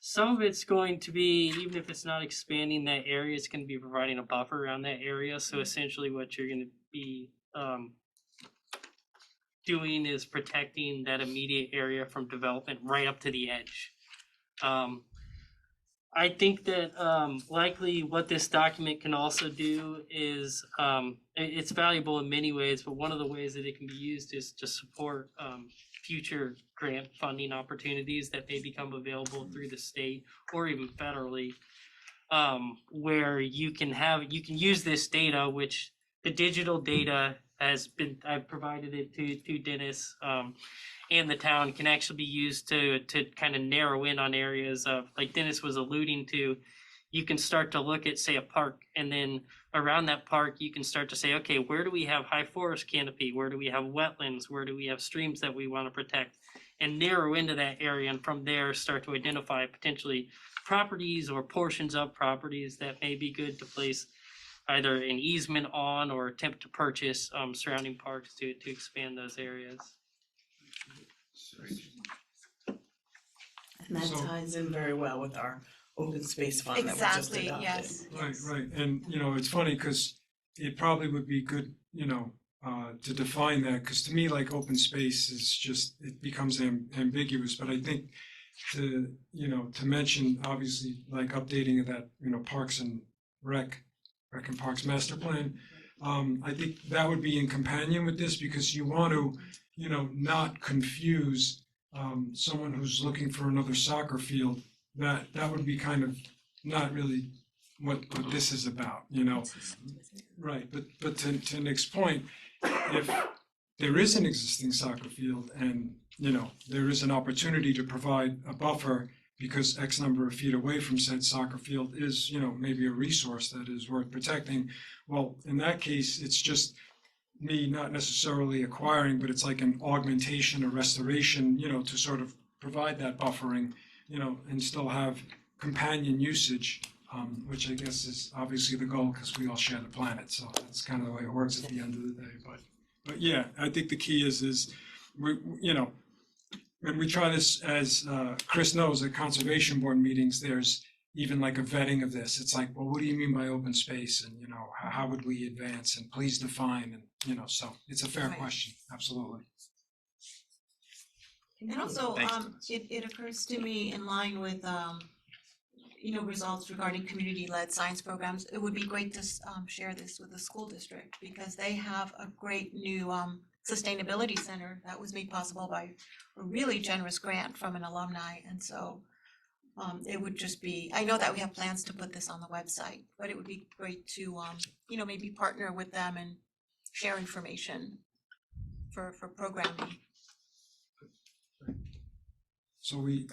some of it's going to be, even if it's not expanding that area, it's going to be providing a buffer around that area. So essentially what you're going to be doing is protecting that immediate area from development right up to the edge. I think that likely what this document can also do is it's valuable in many ways, but one of the ways that it can be used is to support future grant funding opportunities that may become available through the state or even federally, where you can use this data, which the digital data I've provided it to Dennis, and the town can actually be used to kind of narrow in on areas of, like Dennis was alluding to, you can start to look at, say, a park, and then around that park, you can start to say, okay, where do we have high forest canopy? Where do we have wetlands? Where do we have streams that we want to protect? And narrow into that area, and from there start to identify potentially properties or portions of properties that may be good to place either an easement on or attempt to purchase surrounding parks to expand those areas. And that So- ties in very well with our open space fund that we just Exactly, adopted. yes. Right, right, and it's funny, because it probably would be good, to define that, because to me, like, open space is just, it becomes ambiguous, but I think to mention, obviously, like, updating of that, Parks and Rec and Parks Master Plan, I think that would be in companion with this, because you want to, not confuse someone who's looking for another soccer field. That would be kind of not really what this is about, Right, but to Nick's point, if there is an existing soccer field and, there is an opportunity to provide a buffer because X number of feet away from said soccer field is, maybe a resource that is worth protecting, well, in that case, it's just me not necessarily acquiring, but it's like an augmentation or restoration, to sort of provide that buffering, and still have companion usage, which I guess is obviously the goal, because we all share the planet, so that's kind of the way it works at the end of the day. But yeah, I think the key is we when we try this, as Chris knows, at conservation board meetings, there's even like a vetting of this. It's like, well, what do you mean by open space, and how would we advance, and please define, and so it's a fair Right. question, absolutely. And also, Thanks, Dennis. it occurs to me, in line with, results regarding community-led science programs, it would be great to share this with the school district, because they have a great new sustainability center that was made possible by a really generous grant from an alumni. And so it would just be, I know that we have plans to put this on the website, but it would be great to, maybe partner with them and share information for programming. So we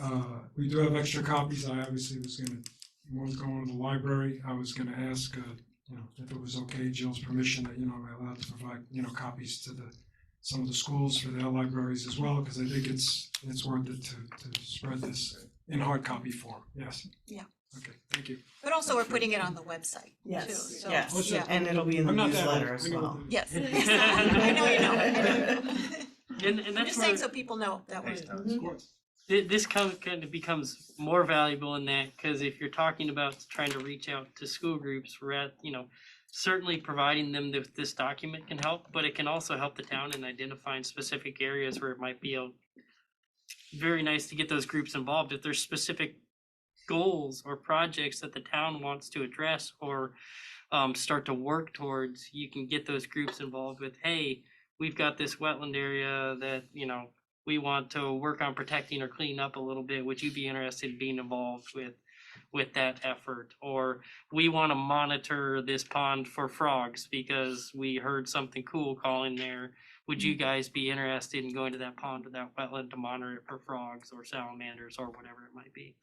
do have extra copies. I obviously was going to the library. I was gonna ask, if it was okay, Jill's permission, that, am I allowed to provide, copies to some of the schools for their libraries as well, because I think it's worth it to spread this in hard copy form, yes? Yeah. Okay, thank you. But also, we're putting it on the website too, Yes, so. yes, yeah. and it'll be in the I'm not that newsletter old. as I know well. what Yes, I know you know. And I'm that's just where saying so people know that we're. Thanks, Dennis. Of course. this kind of becomes more valuable in that, because if you're talking about trying to reach out to school groups, we're at, certainly providing them this document can help, but it can also help the town in identifying specific areas where it might be very nice to get those groups involved. If there's specific goals or projects that the town wants to address or start to work towards, you can get those groups involved with, hey, we've got this wetland area that, we want to work on protecting or cleaning up a little bit. Would you be interested in being involved with that effort? Or we want to monitor this pond for frogs because we heard something cool calling there. Would you guys be interested in going to that pond or that wetland to monitor it for frogs or salamanders or whatever it might be?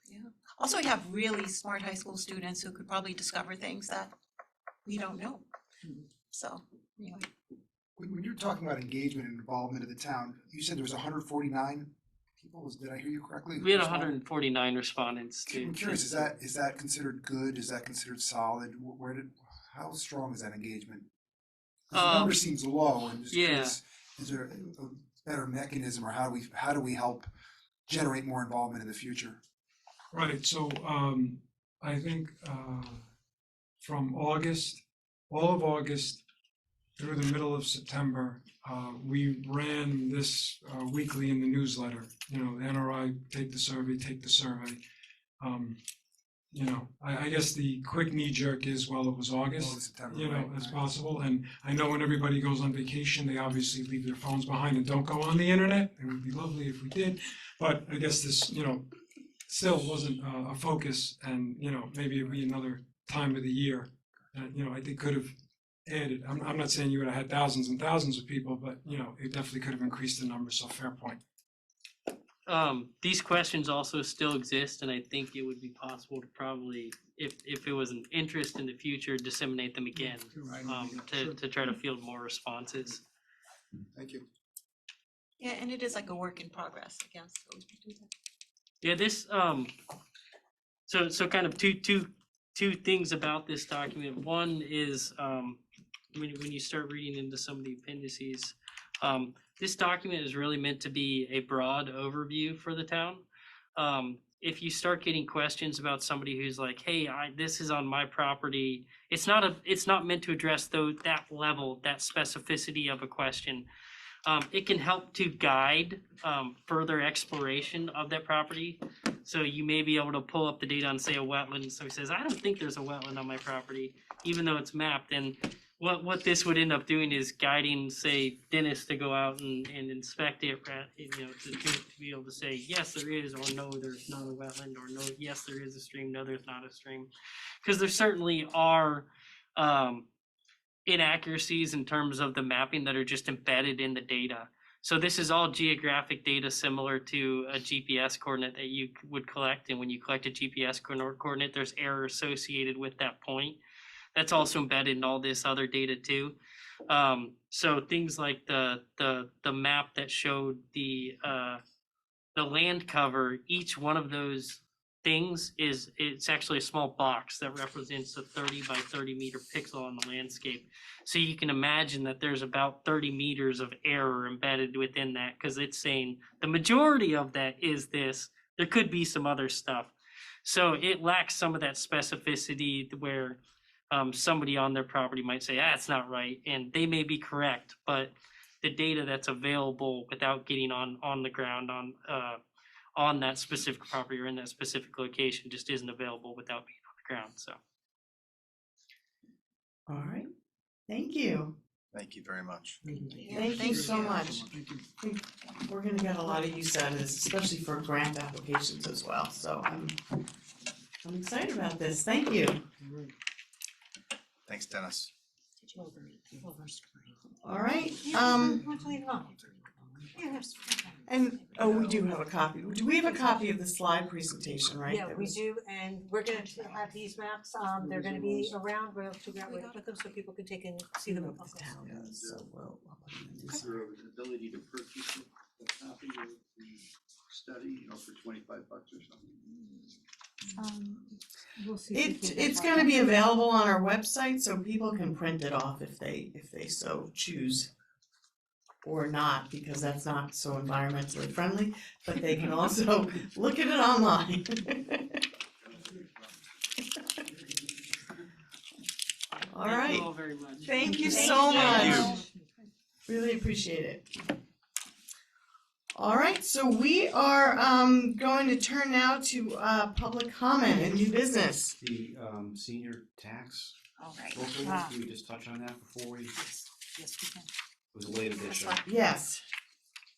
Also, we have really smart high school students who could probably discover things that we don't know. So, anyway. When you're talking about engagement and involvement of the town, you said there was 149 people. Did I hear you correctly? We had 149 respondents. I'm curious. Is that considered good? Is that considered solid? How strong is that engagement? 'Cause the number seems low, and just curious, is there a better mechanism, or how do we help generate more involvement in the future? Right, so I think from August, all of August through the middle of September, we ran this weekly in the newsletter. You know, the NRI, take the survey. You know, I guess the quick knee jerk is, well, it was August, September, you know, right, as right. possible. And I know when everybody goes on vacation, they obviously leave their phones behind and don't go on the internet. It would be lovely if we did. But I guess this, you know, still wasn't a focus, and, you know, maybe it'd be another time of the year that, you know, I think could have added. I'm not saying you would have had thousands and thousands of people, but, you know, it definitely could have increased the number, so fair point. These questions also still exist, and I think it would be possible to probably, if it was an interest in the future, disseminate them again, to try to field more responses. Thank you. Yeah, and it is like a work in progress, I guess. So we can do that. Yeah, this so kind of two things about this document. One is when you start reading into some of the appendices, this document is really meant to be a broad overview for the town. If you start getting questions about somebody who's like, hey, this is on my property, it's not meant to address that level, that specificity of a question. It can help to guide further exploration of that property. So you may be able to pull up the data on, say, a wetland. So he says, I don't think there's a wetland on my property, even though it's mapped. And what this would end up doing is guiding, say, Dennis to go out and inspect it, you know, to be able to say, yes, there is, or no, there's not a wetland, or no, yes, there is a stream, no, there's not a stream. Because there certainly are inaccuracies in terms of the mapping that are just embedded in the data. So this is all geographic data similar to a GPS coordinate that you would collect. And when you collect a GPS coordinate, there's error associated with that point. That's also embedded in all this other data too. So things like the map that showed the land cover, each one of those things it's actually a small box that represents a 30 by 30 meter pixel on the landscape. So you can imagine that there's about 30 meters of error embedded within that, because it's saying the majority of that is this. There could be some other stuff. So it lacks some of that specificity where somebody on their property might say, it's not right, and they may be correct, but the data that's available without getting on the ground on that specific property or in that specific location just isn't available without being on the ground. So All right, thank you. Thank you very much. Thank you so much. We're gonna get a lot of use out of this, especially for grant applications as well, so I'm excited about this, thank you. Thanks, Dennis. All right, and, we do have a copy. Do we have a copy of the slide presentation, right? Yeah, we do, and we're gonna have these maps, they're gonna be around, we'll figure out where to put them so people can take and see them. This town does, so I'll put them in Is this. there an ability to purchase a copy of the study, you know, for $25 or something? We'll see if we can It's find gonna out. be available on our website, so people can print it off if they so choose. Or not, because that's not so environmentally friendly, but they can also look at it online. All thank right, you all very much. thank you so Thank much. Really appreciate it. All right, so we are going to turn now to public comment and new business. The senior tax All right. local, Ah. can we just touch on that before we, it Yes, we can. was a late addition. Yes,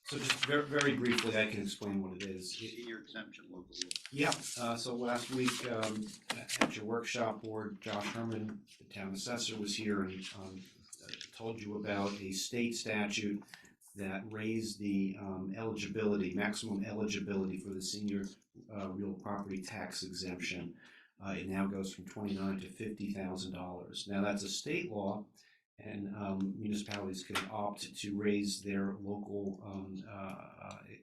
So just very briefly, I can explain what it is. Senior exemption local law. Yeah, so last week, at your workshop board, Josh Herman, the town assessor, was here and told you about a state statute that raised the maximum eligibility for the senior real property tax exemption. It now goes from $29,000 to $50,000. Now that's a state law, and municipalities can opt to raise their local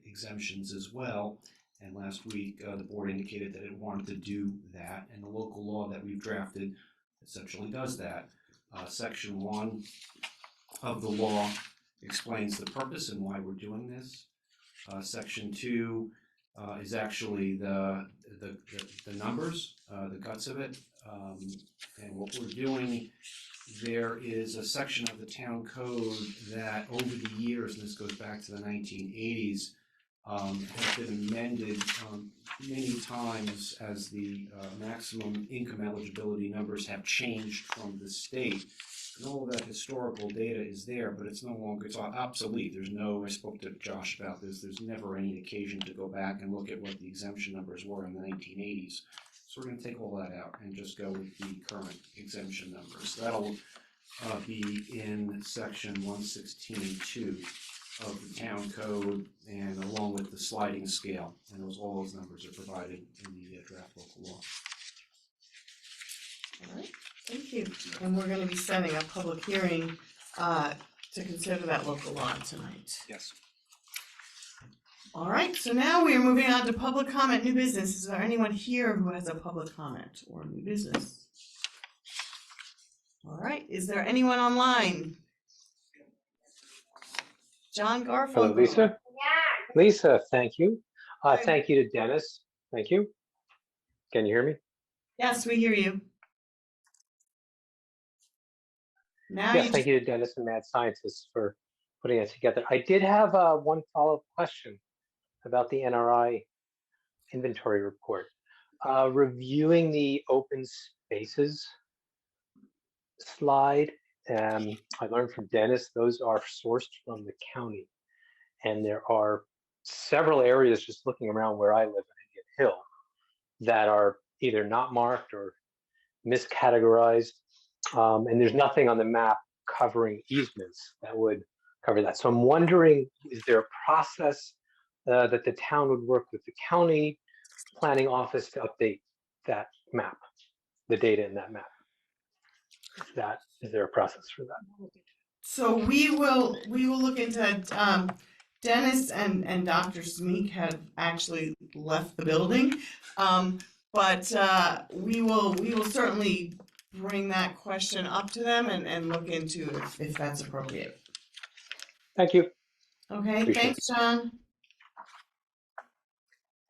exemptions as well. And last week, the board indicated that it wanted to do that, and the local law that we've drafted essentially does that. Section 1 of the law explains the purpose and why we're doing this. Section 2 is actually the numbers, the guts of it, and what we're doing. There is a section of the town code that over the years, and this goes back to the 1980s, has been amended many times as the maximum income eligibility numbers have changed from the state. And all of that historical data is there, but it's no longer, it's obsolete. There's no, I spoke to Josh about this, there's never any occasion to go back and look at what the exemption numbers were in the 1980s. So we're going to take all that out and just go with the current exemption numbers. That'll be in section 116.2 of the town code, and along with the sliding scale, and all those numbers are provided in the draft local law. All right, thank you. And we're gonna be setting a public hearing to consider that local law tonight. Yes. All right, so now we are moving on to public comment, new business. Is there anyone here who has a public comment or new business? All right, is there anyone online? John Garfunkel. Hello, Lisa. Lisa, thank you. Thank you to Dennis. Thank you. Can you hear me? Yes, we hear you. Now Yes, thank you to Dennis and Mad Scientists for putting it together. I did have one follow-up question about the NRI inventory report. Reviewing the open spaces slide, I learned from Dennis, those are sourced from the county. And there are several areas just looking around where I live in Indian Hill that are either not marked or miscategorized. And there's nothing on the map covering easements that would cover that. So I'm wondering, is there a process that the town would work with the county planning office to update that map, the data in that map? Is there a process for that? So we will look into Dennis and Dr. Smeek have actually left the building. But we will certainly bring that question up to them and look into if that's appropriate. Thank you. Okay, Appreciate thanks, John.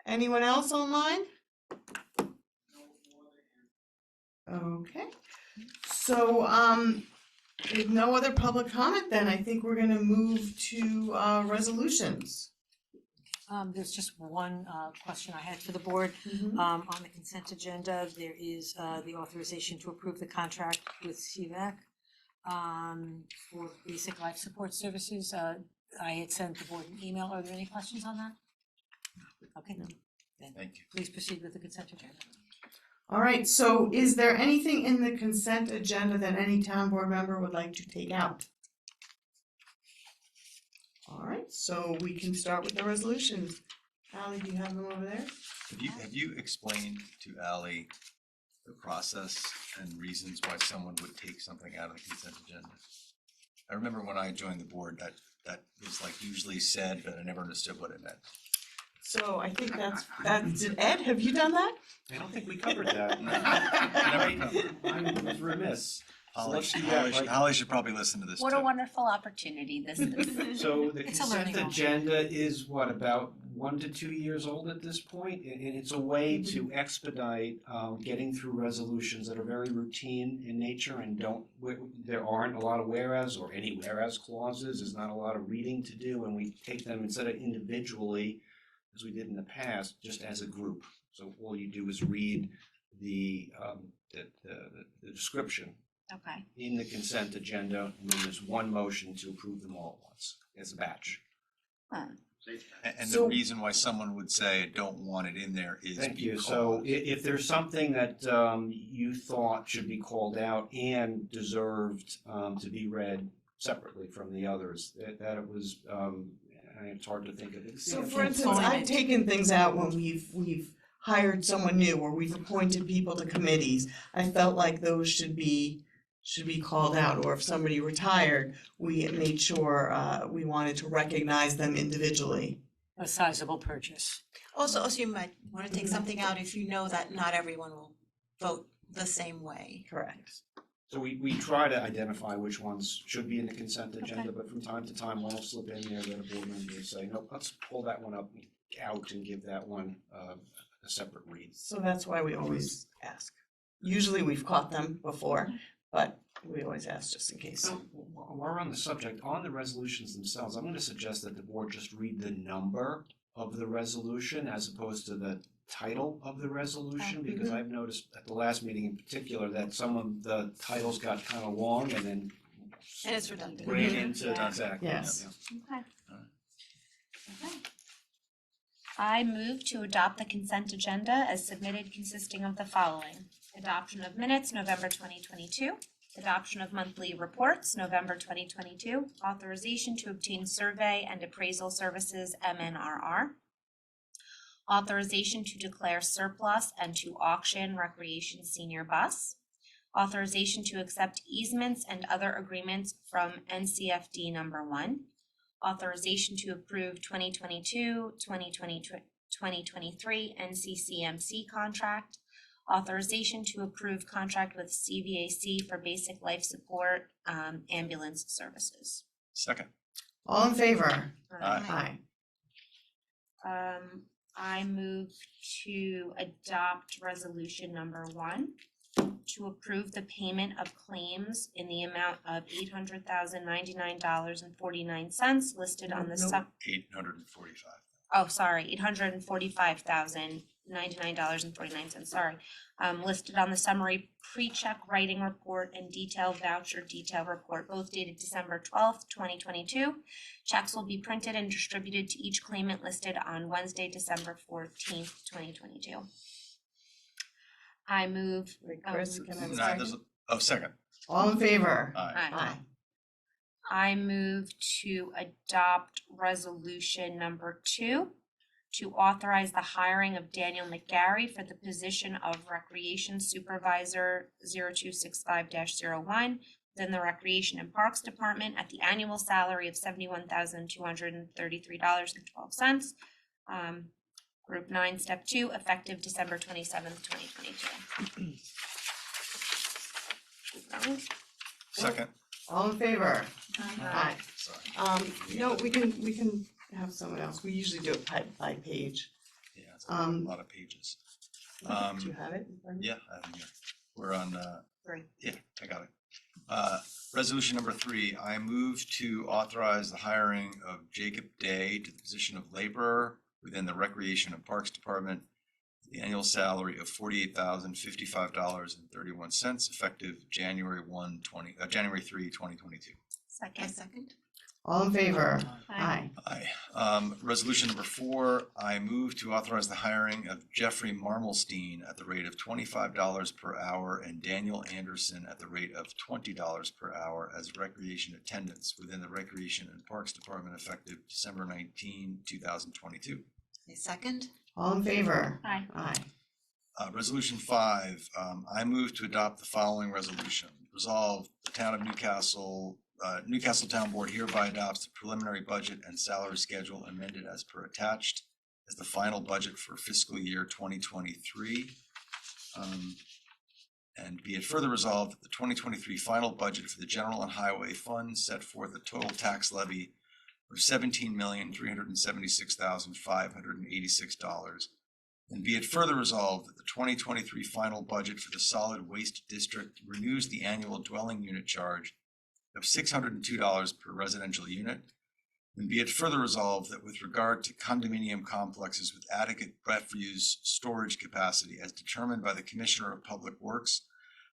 Anyone else online? Okay, so with no other public comment, then I think we're gonna move to resolutions. There's just one question I had for the board. On the consent agenda, there is the authorization to approve the contract with CVAC for basic life support services. I had sent the board an email. Are there any questions on that? Okay, then Thank you. please proceed with the consent agenda. All right, so is there anything in the consent agenda that any town board member would like to take out? All right, so we can start with the resolutions. Ally, do you have them over there? Have you explained to Ally the process and reasons why someone would take something out of the consent agenda? I remember when I joined the board that was like usually said, but I never understood what it meant. So I think that's it. Ed, have you done that? I don't think we covered that. I was remiss. So let's do that, right? Holly should probably listen to this What too. a wonderful opportunity this is. So the It's a learning consent moment. agenda is what, about 1 to 2 years old at this point? And it's a way to expedite getting through resolutions that are very routine in nature and there aren't a lot of whereas or any whereas clauses. There's not a lot of reading to do, and we take them instead of individually, as we did in the past, just as a group. So all you do is read the description Okay. in the consent agenda, and then there's one motion to approve them all at once as a batch. And the So- reason why someone would say I don't want it in there is Thank you. because. So if there's something that you thought should be called out and deserved to be read separately from the others, that it was, it's hard to think of it. So for instance, I've taken things out when we've hired someone new or we've appointed people to committees. I felt like those should be called out, or if somebody retired, we made sure we wanted to recognize them individually. A sizable purchase. Also, you might wanna take something out if you know that not everyone will vote the same way. Correct. So we try to identify which ones should be in the consent agenda, but from time to time, one will slip in there that a board member will say, nope, let's pull that one out and give that one a separate read. So that's why we always ask. Usually we've caught them before, but we always ask just in case. So while we're on the subject, on the resolutions themselves, I'm going to suggest that the board just read the number of the resolution as opposed to the title of the resolution, because I've noticed at the last meeting in particular that some of the titles got kind of long and then And it's redundant. ran into, Yeah. exactly. Yes. Okay. Okay. I move to adopt the consent agenda as submitted, consisting of the following: adoption of minutes, November 2022, adoption of monthly reports, November 2022, authorization to obtain survey and appraisal services, MNRR, authorization to declare surplus and to auction recreation senior bus, authorization to accept easements and other agreements from NCFD number 1, authorization to approve 2022-2023 NCCMC contract, authorization to approve contract with CVAC for basic life support ambulance services. Second. All in favor? Aye. Aye. I move to adopt resolution number 1, to approve the payment of claims in the amount of $800,099.49 listed on the Nope. $845,099.49, sorry, listed on the summary pre-check writing report and detailed voucher detail report, both dated December 12th, 2022. Checks will be printed and distributed to each claimant listed on Wednesday, December 14th, 2022. I move. Wait, Chris, can I? No, there's second. All in favor? Aye. Aye. I move to adopt resolution number 2, to authorize the hiring of Daniel McGarry for the position of Recreation Supervisor 0265-01 within the Recreation and Parks Department at the annual salary of $71,233.12. Group 9, Step 2, effective December 27th, 2022. Second. All in favor? Aye. Sorry. No, we can have someone else. We usually do it by page. Yeah, it's a lot of pages. Do you have it in front of you? Yeah, I have it here. We're on, 3. yeah, I got it. Resolution number 3, I move to authorize the hiring of Jacob Day to the position of laborer within the Recreation and Parks Department, the annual salary of $48,055.31, effective January 3, 2022. I Second. second. All in favor? Aye. Aye. Resolution number 4, I move to authorize the hiring of Jeffrey Marmelstein at the rate of $25 per hour and Daniel Anderson at the rate of $20 per hour as recreation attendants within the Recreation and Parks Department, effective December 19, 2022. I second. All in favor? Aye. Aye. Resolution 5, I move to adopt the following resolution. Resolve, the town of Newcastle Town Board hereby adopts the preliminary budget and salary schedule amended as per attached as the final budget for fiscal year 2023. And be it further resolved that the 2023 final budget for the general and highway fund set forth a total tax levy of $17,376,586. And be it further resolved that the 2023 final budget for the solid waste district renews the annual dwelling unit charge of $602 per residential unit. And be it further resolved that with regard to condominium complexes with adequate refuse storage capacity as determined by the Commissioner of Public Works,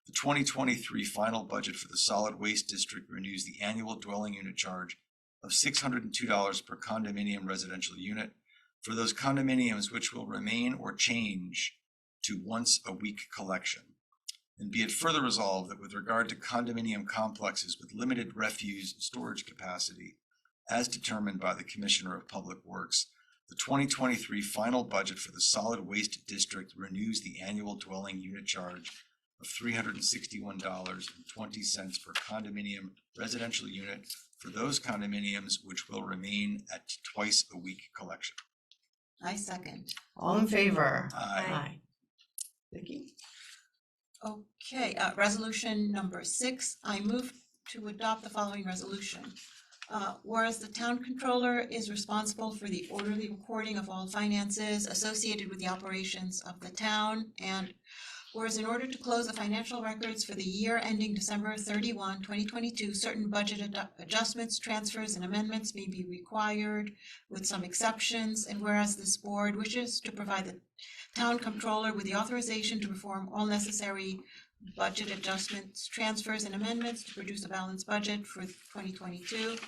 the 2023 final budget for the solid waste district renews the annual dwelling unit charge of $602 per condominium residential unit for those condominiums which will remain or change to once-a-week collection. And be it further resolved that with regard to condominium complexes with limited refuse storage capacity, as determined by the Commissioner of Public Works, the 2023 final budget for the Solid Waste District renews the annual dwelling unit charge of $361.20 per condominium residential unit for those condominiums which will remain at twice-a-week collection. I second. All in favor? Aye. Vicky? Okay, resolution number 6, I move to adopt the following resolution. Whereas the town controller is responsible for the orderly recording of all finances associated with the operations of the town, and whereas in order to close the financial records for the year ending December 31, 2022, certain budget adjustments, transfers, and amendments may be required with some exceptions, and whereas this board wishes to provide the town controller with the authorization to perform all necessary budget adjustments, transfers, and amendments to produce a balanced budget for 2022.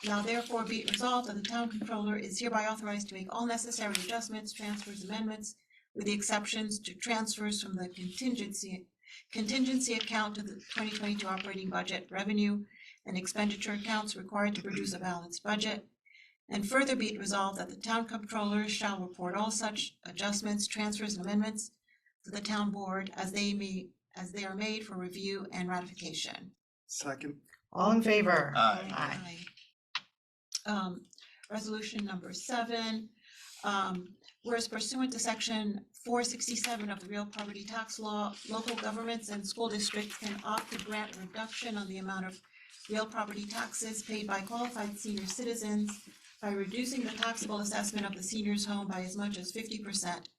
Now therefore be it resolved that the town controller is hereby authorized to make all necessary adjustments, transfers, amendments, with the exceptions to transfers from the contingency account to the 2022 operating budget, revenue and expenditure accounts required to produce a balanced budget. And further be it resolved that the town controller shall report all such adjustments, transfers, and amendments to the town board as they are made for review and ratification. Second. All in favor? Aye. Resolution number 7, whereas pursuant to section 467 of the real property tax law, local governments and school districts can opt to grant a reduction on the amount of real property taxes paid by qualified senior citizens by reducing the taxable assessment of the senior's home by as much as 50%.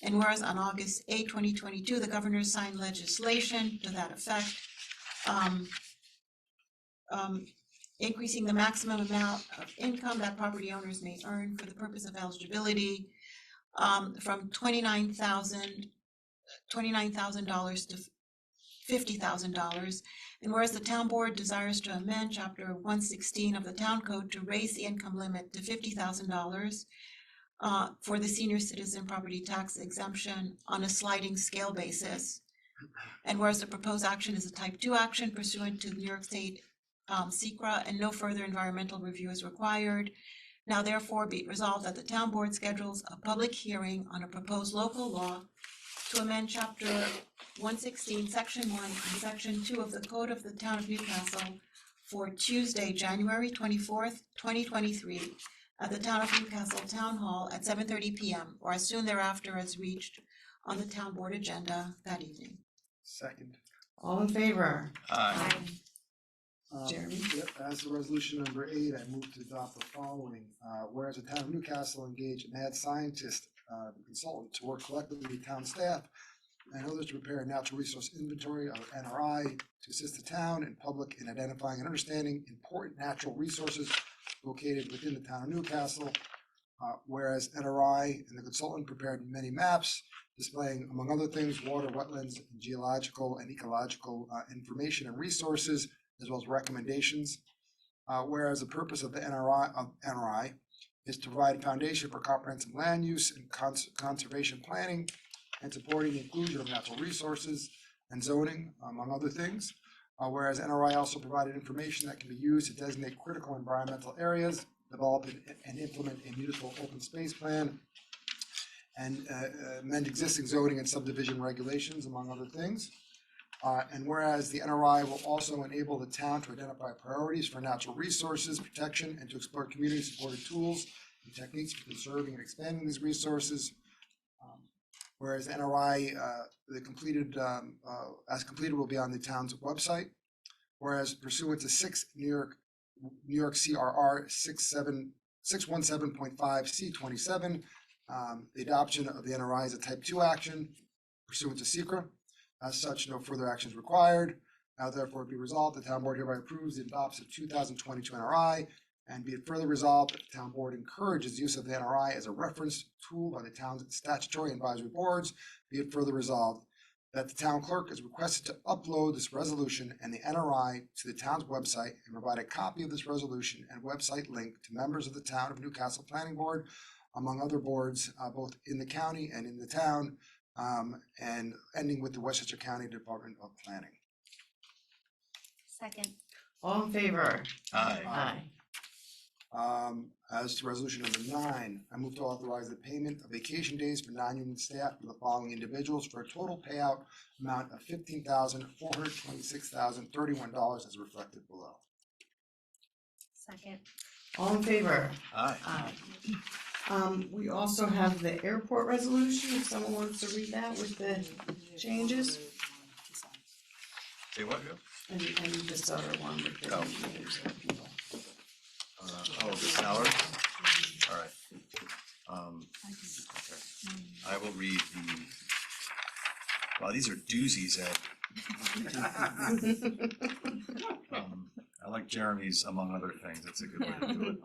And whereas on August 8, 2022, the governor signed legislation to that effect, increasing the maximum amount of income that property owners may earn for the purpose of eligibility from $29,000 to $50,000. And whereas the town board desires to amend chapter 116 of the town code to raise the income limit to $50,000 for the senior citizen property tax exemption on a sliding scale basis. And whereas the proposed action is a type 2 action pursuant to New York State SECRA and no further environmental review is required. Now therefore be it resolved that the town board schedules a public hearing on a proposed local law to amend chapter 116, section 1 and section 2 of the Code of the Town of Newcastle for Tuesday, January 24th, 2023 at the Town of Newcastle Town Hall at 7:30 p.m. or as soon thereafter as reached on the town board agenda that evening. Second. All in favor? Aye. Jeremy? Yep, as for resolution number 8, I move to adopt the following. Whereas the town of Newcastle engaged a mad scientist, consultant to work collectively with town staff and others to prepare a natural resource inventory of NRI to assist the town and public in identifying and understanding important natural resources located within the town of Newcastle. Whereas NRI and the consultant prepared many maps displaying, among other things, water, wetlands, geological and ecological information and resources, as well as recommendations. Whereas the purpose of the NRI is to provide a foundation for comprehensive land use and conservation planning and supporting the inclusion of natural resources and zoning, among other things. Whereas NRI also provided information that can be used to designate critical environmental areas, develop and implement a municipal open space plan, and amend existing zoning and subdivision regulations, among other things. And whereas the NRI will also enable the town to identify priorities for natural resources protection and to explore community-supported tools and techniques for conserving and expanding these resources. Whereas NRI, as completed, will be on the town's website. Whereas pursuant to 6 New York CRR 617.5 C27, the adoption of the NRI is a type 2 action pursuant to SECRA. As such, no further action is required. Now therefore be resolved, the town board hereby approves the adoption of 2022 NRI, and be it further resolved that the town board encourages the use of the NRI as a reference tool by the town's statutory and advisory boards. Be it further resolved that the town clerk is requested to upload this resolution and the NRI to the town's website and provide a copy of this resolution and website link to members of the Town of Newcastle Planning Board, among other boards, both in the county and in the town, and ending with the Westchester County Department of Planning. Second. All in favor? Aye. As to resolution number 9, I move to authorize the payment of vacation days for non-union staff for the following individuals for a total payout amount of $15,426,031 as reflected below. Second. All in favor? Aye. We also have the airport resolution, if someone wants to read that with the changes. Say what, Joe? And this other one with the Oh. names of people. The salary? All right. Okay. I will read wow, these are doozies, Ed. I like Jeremy's among other things. That's a good way to do it.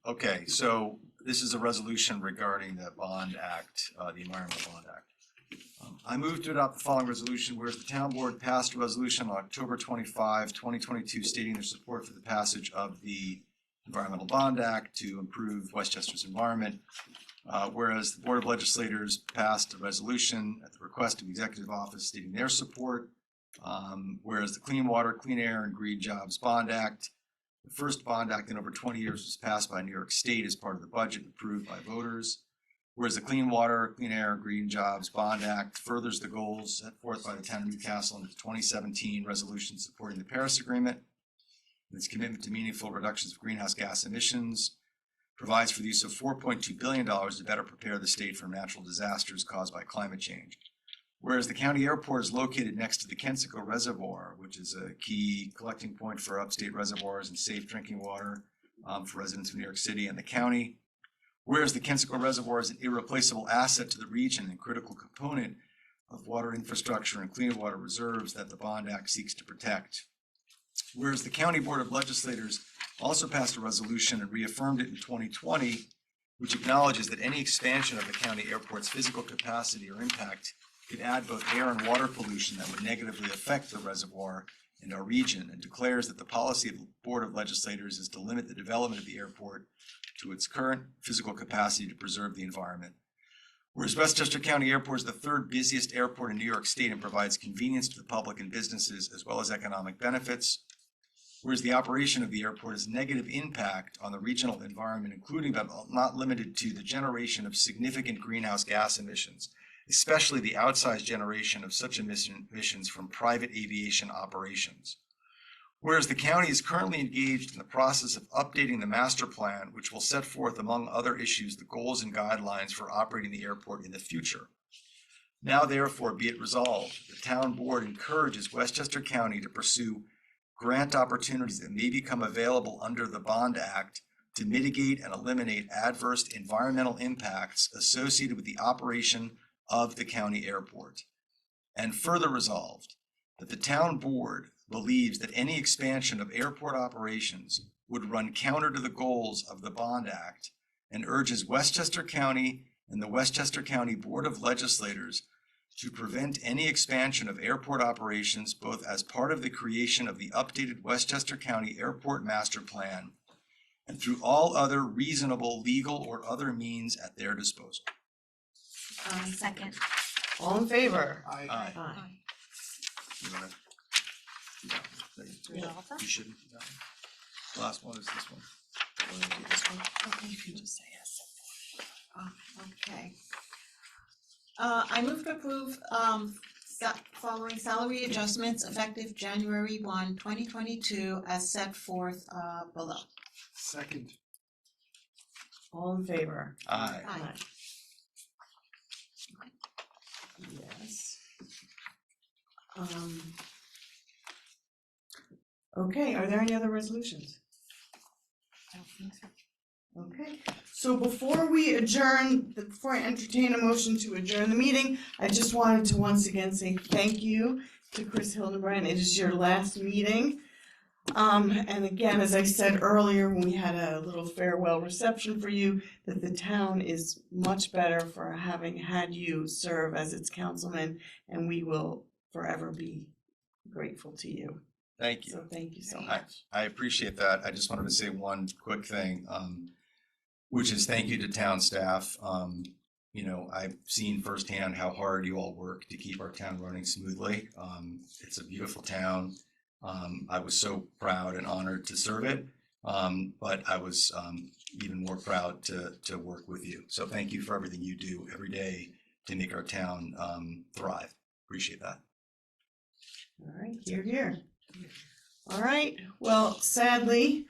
Okay, so this is a resolution regarding the Bond Act, the Environmental Bond Act. I move to adopt the following resolution, whereas the town board passed a resolution on October 25, 2022, stating their support for the passage of the Environmental Bond Act to improve Westchester's environment. Whereas the Board of Legislators passed a resolution at the request of the Executive Office stating their support. Whereas the Clean Water, Clean Air, and Green Jobs Bond Act, the first bond act in over 20 years, was passed by New York State as part of the budget approved by voters. Whereas the Clean Water, Clean Air, and Green Jobs Bond Act furthers the goals set forth by the town of Newcastle in the 2017 resolution supporting the Paris Agreement, and its commitment to meaningful reductions of greenhouse gas emissions, provides for the use of $4.2 billion to better prepare the state for natural disasters caused by climate change. Whereas the county airport is located next to the Kensico Reservoir, which is a key collecting point for upstate reservoirs and safe drinking water for residents of New York City and the county. Whereas the Kensico Reservoir is an irreplaceable asset to the region and critical component of water infrastructure and clean water reserves that the Bond Act seeks to protect. Whereas the County Board of Legislators also passed a resolution and reaffirmed it in 2020, which acknowledges that any expansion of the county airport's physical capacity or impact could add both air and water pollution that would negatively affect the reservoir and our region, and declares that the policy of the Board of Legislators is to limit the development of the airport to its current physical capacity to preserve the environment. Whereas Westchester County Airport is the third busiest airport in New York State and provides convenience to the public and businesses as well as economic benefits. Whereas the operation of the airport has negative impact on the regional environment, including but not limited to the generation of significant greenhouse gas emissions, especially the outsized generation of such emissions from private aviation operations. Whereas the county is currently engaged in the process of updating the master plan, which will set forth, among other issues, the goals and guidelines for operating the airport in the future. Now therefore be it resolved, the town board encourages Westchester County to pursue grant opportunities that may become available under the Bond Act to mitigate and eliminate adverse environmental impacts associated with the operation of the county airport. And further resolved, that the town board believes that any expansion of airport operations would run counter to the goals of the Bond Act, and urges Westchester County and the Westchester County Board of Legislators to prevent any expansion of airport operations, both as part of the creation of the updated Westchester County Airport Master Plan and through all other reasonable legal or other means at their disposal. Second. All in favor? Aye. Aye. You wanna- Read all of them? You shouldn't. No. The last one is this one. Wanna do this one? Okay, you can just say yes. Okay. I move to approve following salary adjustments effective January 1, 2022, as set forth below. Second. All in favor? Aye. Aye. Yes. Okay, are there any other resolutions? I don't think so. Okay, so before we adjourn, before I entertain a motion to adjourn the meeting, I just wanted to once again say thank you to Chris Hildenbrand. It is your last meeting. And again, as I said earlier, when we had a little farewell reception for you, that the town is much better for having had you serve as its councilman, and we will forever be grateful to you. Thank you. So thank you so I, much. I appreciate that. I just wanted to say one quick thing, which is thank you to town staff. You know, I've seen firsthand how hard you all work to keep our town running smoothly. It's a beautiful town. I was so proud and honored to serve it, but I was even more proud to work with you. So thank you for everything you do every day to make our town thrive. Appreciate that. All right, hear, hear. All right, well, sadly,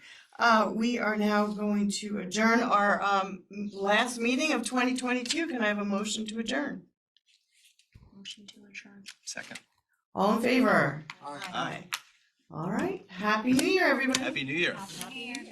we are now going to adjourn our last meeting of 2022. Can I have a motion to adjourn? Motion to adjourn. Second. All in favor? Aye. All right, Happy New Year, everybody. Happy New Year. Happy New Year.